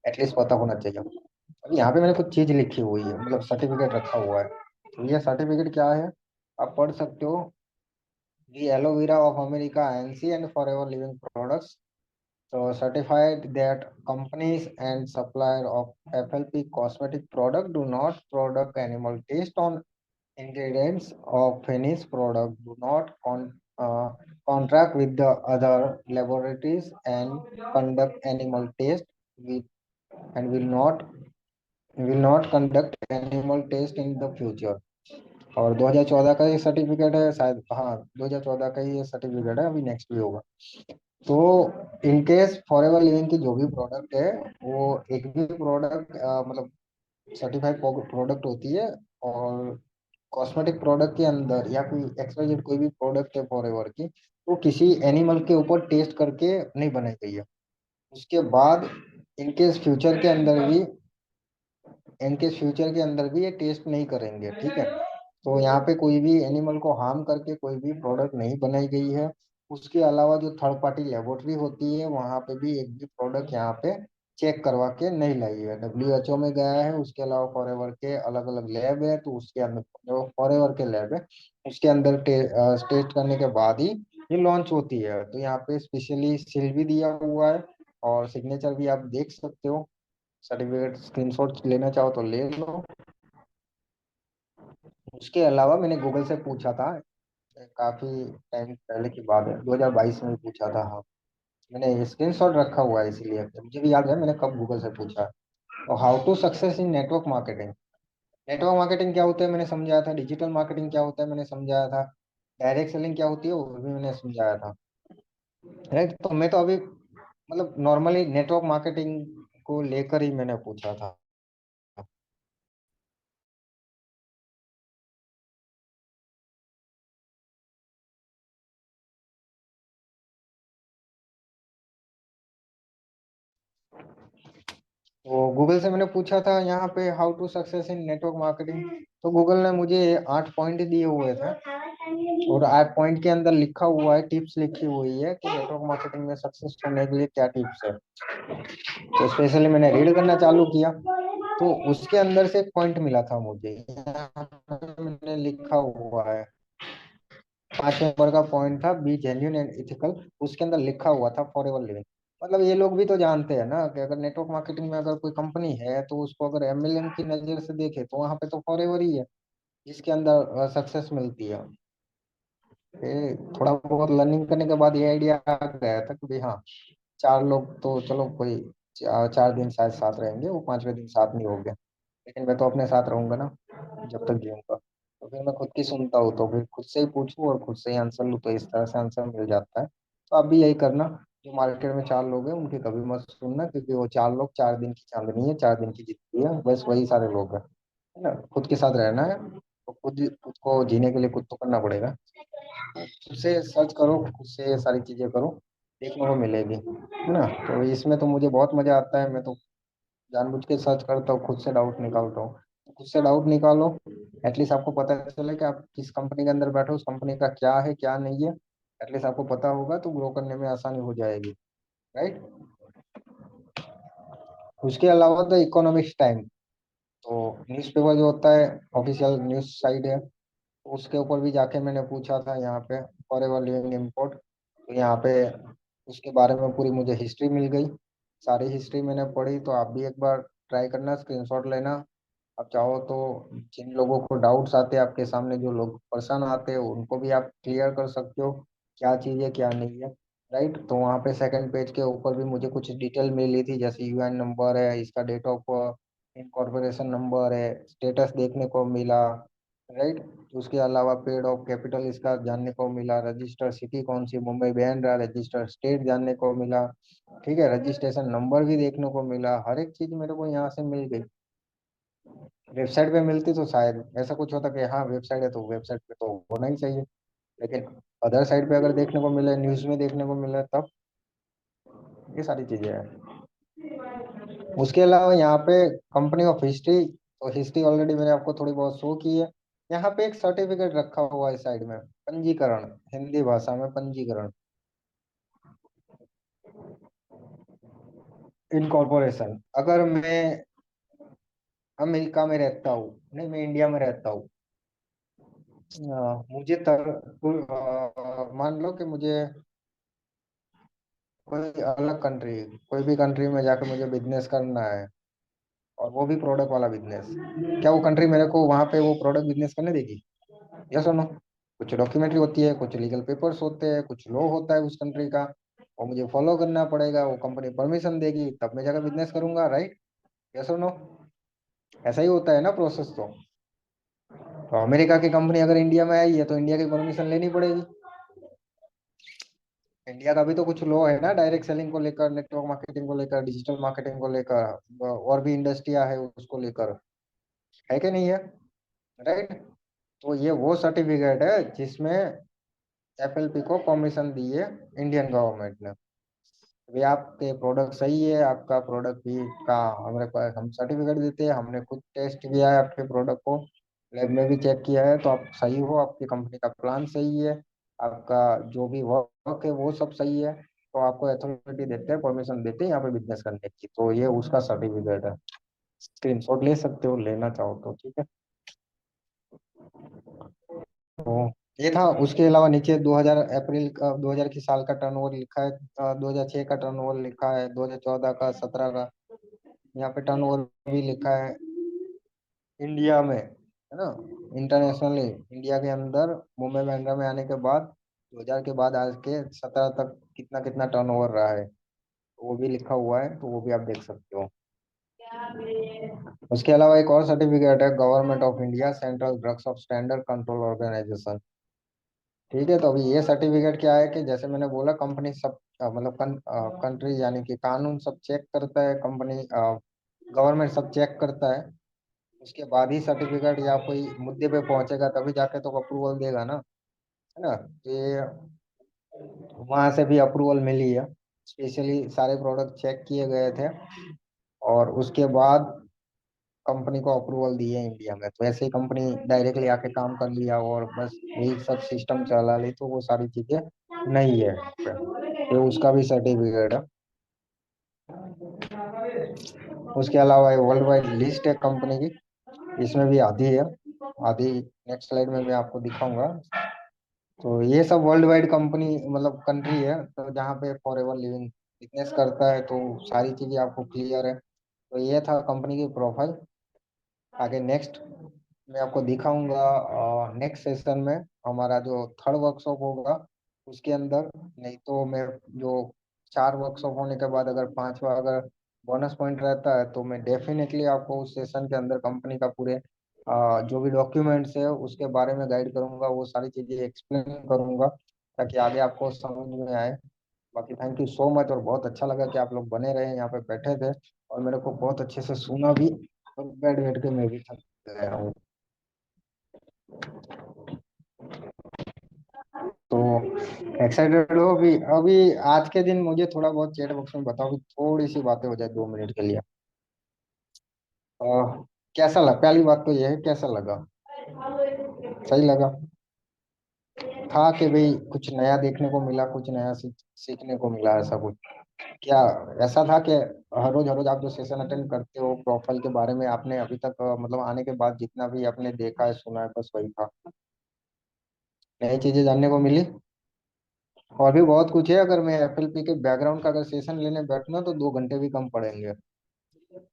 एटलीस्ट पता होना चाहिए। अब यहाँ पे मैंने कुछ चीज लिखी हुई है, मतलब सर्टिफिकेट रखा हुआ है। तो ये सर्टिफिकेट क्या है आप पढ़ सकते हो। The aloe vera of America INC and Forever Living Products. So certified that companies and supplier of FLP cosmetic product do not product animal taste on ingredients of finished product, do not contract with the other laboratories and conduct animal test with, and will not conduct animal test in the future। और 2014 का ये सर्टिफिकेट है शायद, हाँ 2014 का ही ये सर्टिफिकेट है, अभी नेक्स्ट भी होगा। तो इनकेस फॉरएवर लिविंग की जो भी प्रोडक्ट है, वो एक भी प्रोडक्ट मतलब सर्टिफाइड प्रोडक्ट होती है। और कॉस्मेटिक प्रोडक्ट के अंदर या कोई एक्सवाइजेड कोई भी प्रोडक्ट है फॉरएवर की, तो किसी एनिमल के ऊपर टेस्ट करके नहीं बनाई गई है। उसके बाद इनकेस फ्यूचर के अंदर भी इनके फ्यूचर के अंदर भी ये टेस्ट नहीं करेंगे, ठीक है। तो यहाँ पे कोई भी एनिमल को हार्म करके कोई भी प्रोडक्ट नहीं बनाई गई है। उसके अलावा जो थर्ड पार्टी लेबोरेटरी होती है वहाँ पे भी एक भी प्रोडक्ट यहाँ पे चेक करवा के नहीं लाई है। WHO में गया है, उसके अलावा फॉरएवर के अलग अलग लैब है, तो उसके अंदर जो फॉरएवर के लैब है उसके अंदर टेस्ट करने के बाद ही ये लॉन्च होती है। तो यहाँ पे स्पेशली सील भी दिया हुआ है और सिग्नेचर भी आप देख सकते हो। सर्टिफिकेट स्क्रीनशॉट लेना चाहो तो ले लो। उसके अलावा मैंने गूगल से पूछा था, काफी टाइम पहले की बात है, 2022 में पूछा था। हाँ मैंने स्क्रीनशॉट रखा हुआ है, इसीलिए मुझे भी याद है मैंने कब गूगल से पूछा। और how to success in network marketing. Network marketing क्या होता है मैंने समझाया था, डिजिटल मार्केटिंग क्या होता है मैंने समझाया था, डायरेक्ट सेलिंग क्या होती है वो भी मैंने समझाया था। राइट, तो मैं तो अभी मतलब नॉर्मली नेटवर्क मार्केटिंग को लेकर ही मैंने पूछा था। तो गूगल से मैंने पूछा था यहाँ पे how to success in network marketing. तो गूगल ने मुझे 8 पॉइंट दिए हुए थे, और 8 पॉइंट के अंदर लिखा हुआ है, टिप्स लिखी हुई है कि नेटवर्क मार्केटिंग में सक्सेस करने के लिए क्या टिप्स है। तो स्पेशली मैंने रीड करना चालू किया, तो उसके अंदर से एक पॉइंट मिला था मुझे, यहाँ पे मैंने लिखा हुआ है। 5 नंबर का पॉइंट था, बी जेन्यून एंड इथिकल। उसके अंदर लिखा हुआ था फॉर एवर लिविंग। मतलब ये लोग भी तो जानते हैं ना कि अगर नेटवर्क मार्केटिंग में अगर कोई कंपनी है तो उसको अगर एमएलएम की नजर से देखे तो वहां पे तो फॉर एवर ही है जिसके अंदर सक्सेस मिलती है। थोड़ा बहुत लर्निंग करने के बाद ये आइडिया आ गया था कि भाई हाँ, 4 लोग तो चलो कोई 4 दिन शायद साथ रहेंगे, वो 5वें दिन साथ नहीं होंगे, लेकिन मैं तो अपने साथ रहूंगा ना जब तक जीऊंगा। तो फिर मैं खुद की सुनता हूँ, तो फिर खुद से ही पूछूं और खुद से ही आंसर लूँ, तो इस तरह से आंसर मिल जाता है। तो आप भी यही करना, जो मार्केट में 4 लोग हैं उनकी कभी मत सुनना, क्योंकि वो 4 लोग 4 दिन की चांदनी है, 4 दिन की जिंदगी है, बस वही सारे लोग हैं। है ना, खुद के साथ रहना है तो खुद खुद को जीने के लिए कुछ तो करना पड़ेगा। खुद से सर्च करो, खुद से ये सारी चीजें करो, देखने को मिलेगी, है ना। तो इसमें तो मुझे बहुत मजा आता है, मैं तो जानबूझ के सर्च करता हूँ, खुद से डाउट निकालता हूँ। खुद से डाउट निकालो। एटलीस्ट आपको पता चले कि आप किस कंपनी के अंदर बैठे हो, उस कंपनी का क्या है क्या नहीं है। एटलीस्ट आपको पता होगा तो ग्रो करने में आसानी हो जाएगी। राइट। उसके अलावा द इकोनॉमिक्स टाइम, तो न्यूज़पेपर जो होता है, ऑफिशियल न्यूज़ साइट है, उसके ऊपर भी जाके मैंने पूछा था यहाँ पे, फॉरेवर लिविंग इम्पोर्ट। तो यहाँ पे उसके बारे में पूरी मुझे हिस्ट्री मिल गई। सारी हिस्ट्री मैंने पढ़ी, तो आप भी एक बार ट्राई करना, स्क्रीनशॉट लेना। आप चाहो तो जिन लोगों को डाउट्स आते हैं आपके सामने, जो लोग पर्सन आते हैं, उनको भी आप क्लियर कर सकते हो क्या चीज़ है क्या नहीं है। राइट। तो वहाँ पे सेकंड पेज के ऊपर भी मुझे कुछ डिटेल मिली थी, जैसे यूएन नंबर है, इसका डेट ऑफ इनकॉर्पोरेशन नंबर है, स्टेटस देखने को मिला। राइट। उसके अलावा पेड ऑफ कैपिटल इसका जानने को मिला, रजिस्टर सिटी कौन सी, मुंबई बांद्रा, रजिस्टर स्टेट जानने को मिला। ठीक है, रजिस्ट्रेशन नंबर भी देखने को मिला। हर एक चीज मेरे को यहाँ से मिल गई। वेबसाइट पे मिलती तो शायद ऐसा कुछ होता कि हाँ वेबसाइट है तो वेबसाइट पे तो होना ही चाहिए, लेकिन अदर साइड पे अगर देखने को मिले, न्यूज में देखने को मिले, तब ये सारी चीजें हैं। उसके अलावा यहाँ पे कंपनी ऑफ हिस्ट्री, तो हिस्ट्री ऑलरेडी मैंने आपको थोड़ी बहुत शो की है। यहाँ पे एक सर्टिफिकेट रखा हुआ है साइड में, पंजीकरण, हिंदी भाषा में पंजीकरण, इनकॉर्पोरेशन। अगर मैं अमेरिका में रहता हूँ, नहीं मैं इंडिया में रहता हूँ, मुझे मान लो कि मुझे कोई अलग कंट्री, कोई भी कंट्री में जाकर मुझे बिजनेस करना है, और वो भी प्रोडक्ट वाला बिजनेस, क्या वो कंट्री मेरे को वहां पे वो प्रोडक्ट बिजनेस करने देगी? यस और नो? कुछ डॉक्यूमेंट्री होती है, कुछ लीगल पेपर्स होते हैं, कुछ लॉ होता है उस कंट्री का, और मुझे फॉलो करना पड़ेगा। वो कंपनी परमिशन देगी तब मैं जाकर बिजनेस करूंगा। राइट। यस और नो? ऐसा ही होता है ना प्रोसेस तो अमेरिका की कंपनी अगर इंडिया में आई है तो इंडिया की परमिशन लेनी पड़ेगी। इंडिया का भी तो कुछ लॉ है ना, डायरेक्ट सेलिंग को लेकर, नेटवर्क मार्केटिंग को लेकर, डिजिटल मार्केटिंग को लेकर, और भी इंडस्ट्रिया है उसको लेकर, है कि नहीं है? राइट। तो ये वो सर्टिफिकेट है जिसमें एफएलपी को परमिशन दी है इंडियन गवर्नमेंट ने। भी आपके प्रोडक्ट सही है, आपका प्रोडक्ट भी का हमारे पास हम सर्टिफिकेट देते हैं, हमने खुद टेस्ट किया है आपके प्रोडक्ट को, लैब में भी चेक किया है, तो आप सही हो, आपकी कंपनी का प्लान सही है, आपका जो भी वर्क है वो सब सही है, तो आपको अथॉरिटी देते हैं, परमिशन देते हैं यहाँ पे बिजनेस करने की। तो ये उसका सर्टिफिकेट है। स्क्रीनशॉट ले सकते हो, लेना चाहो तो, ठीक है। तो ये था। उसके अलावा नीचे 2000 अप्रैल का, 2000 की साल का टर्नओवर लिखा है, 2006 का टर्नओवर लिखा है, 2014 का, 17 का, यहाँ पे टर्नओवर भी लिखा है। इंडिया में है ना, इंटरनेशनली, इंडिया के अंदर मुंबई बांद्रा में आने के बाद, 2000 के बाद आज के 17 तक कितना कितना टर्नओवर रहा है, तो वो भी लिखा हुआ है, तो वो भी आप देख सकते हो। उसके अलावा एक और सर्टिफिकेट है, government of India central drugs of standard control organisation. ठीक है। तो अभी ये सर्टिफिकेट क्या है कि जैसे मैंने बोला, कंपनी सब मतलब कंट्री यानी कि कानून सब चेक करता है, कंपनी गवर्नमेंट सब चेक करता है, उसके बाद ही सर्टिफिकेट या कोई मुद्दे पे पहुंचेगा, तभी जाके तो अप्रूवल देगा ना, है ना? तो ये वहां से भी अप्रूवल मिली है, स्पेशली सारे प्रोडक्ट चेक किए गए थे, और उसके बाद कंपनी को अप्रूवल दिए इंडिया में। तो ऐसे ही कंपनी डायरेक्टली आके काम कर लिया और बस यही सब सिस्टम चला ली, तो वो सारी चीजें नहीं है। तो उसका भी सर्टिफिकेट है। उसके अलावा वर्ल्ड वाइड लिस्ट है कंपनी की, इसमें भी आधी है, आधी नेक्स्ट स्लाइड में मैं आपको दिखाऊंगा। तो ये सब वर्ल्ड वाइड कंपनी मतलब कंट्री है, तो जहाँ पे फॉरएवर लिविंग बिजनेस करता है, तो सारी चीजें आपको क्लियर है। तो ये था कंपनी की प्रोफाइल। आगे नेक्स्ट मैं आपको दिखाऊंगा नेक्स्ट सेशन में, हमारा जो थर्ड वर्कशॉप होगा उसके अंदर। नहीं तो मैं जो 4 वर्कशॉप होने के बाद अगर पांचवा अगर बोनस पॉइंट रहता है, तो मैं डेफिनेटली आपको उस सेशन के अंदर कंपनी का पूरे जो भी डॉक्यूमेंट्स है उसके बारे में गाइड करूंगा, वो सारी चीजें एक्सप्लेन करूंगा, ताकि आगे आपको समझ में आए। बाकी थैंक यू सो मच, और बहुत अच्छा लगा कि आप लोग बने रहे, यहाँ पे बैठे थे और मेरे को बहुत अच्छे से सुना भी, और बैठ बैठ के मैं भी थक गया हूँ। तो एक्साइटेड हो अभी? अभी आज के दिन मुझे थोड़ा बहुत चैट बॉक्स में बताओ कि थोड़ी सी बातें हो जाए 2 मिनट के लिए। कैसा लगा, पहली बात तो ये है, कैसा लगा? सही लगा? था कि भाई कुछ नया देखने को मिला, कुछ नया सीखने को मिला, ऐसा कुछ? क्या ऐसा था कि हर रोज आप जो सेशन अटेंड करते हो प्रोफाइल के बारे में, आपने अभी तक मतलब आने के बाद जितना भी आपने देखा है सुना है बस वही था? नई चीजें जानने को मिली? और भी बहुत कुछ है, अगर मैं एफएलपी के बैकग्राउंड का अगर सेशन लेने बैठूं ना तो 2 घंटे भी कम पड़ेंगे।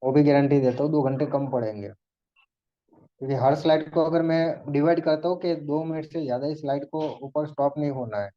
वो भी गारंटी देता हूँ, 2 घंटे कम पड़ेंगे। क्योंकि हर स्लाइड को अगर मैं डिवाइड करता हूँ कि 2 मिनट से ज्यादा इस स्लाइड को ऊपर स्टॉप नहीं होना है।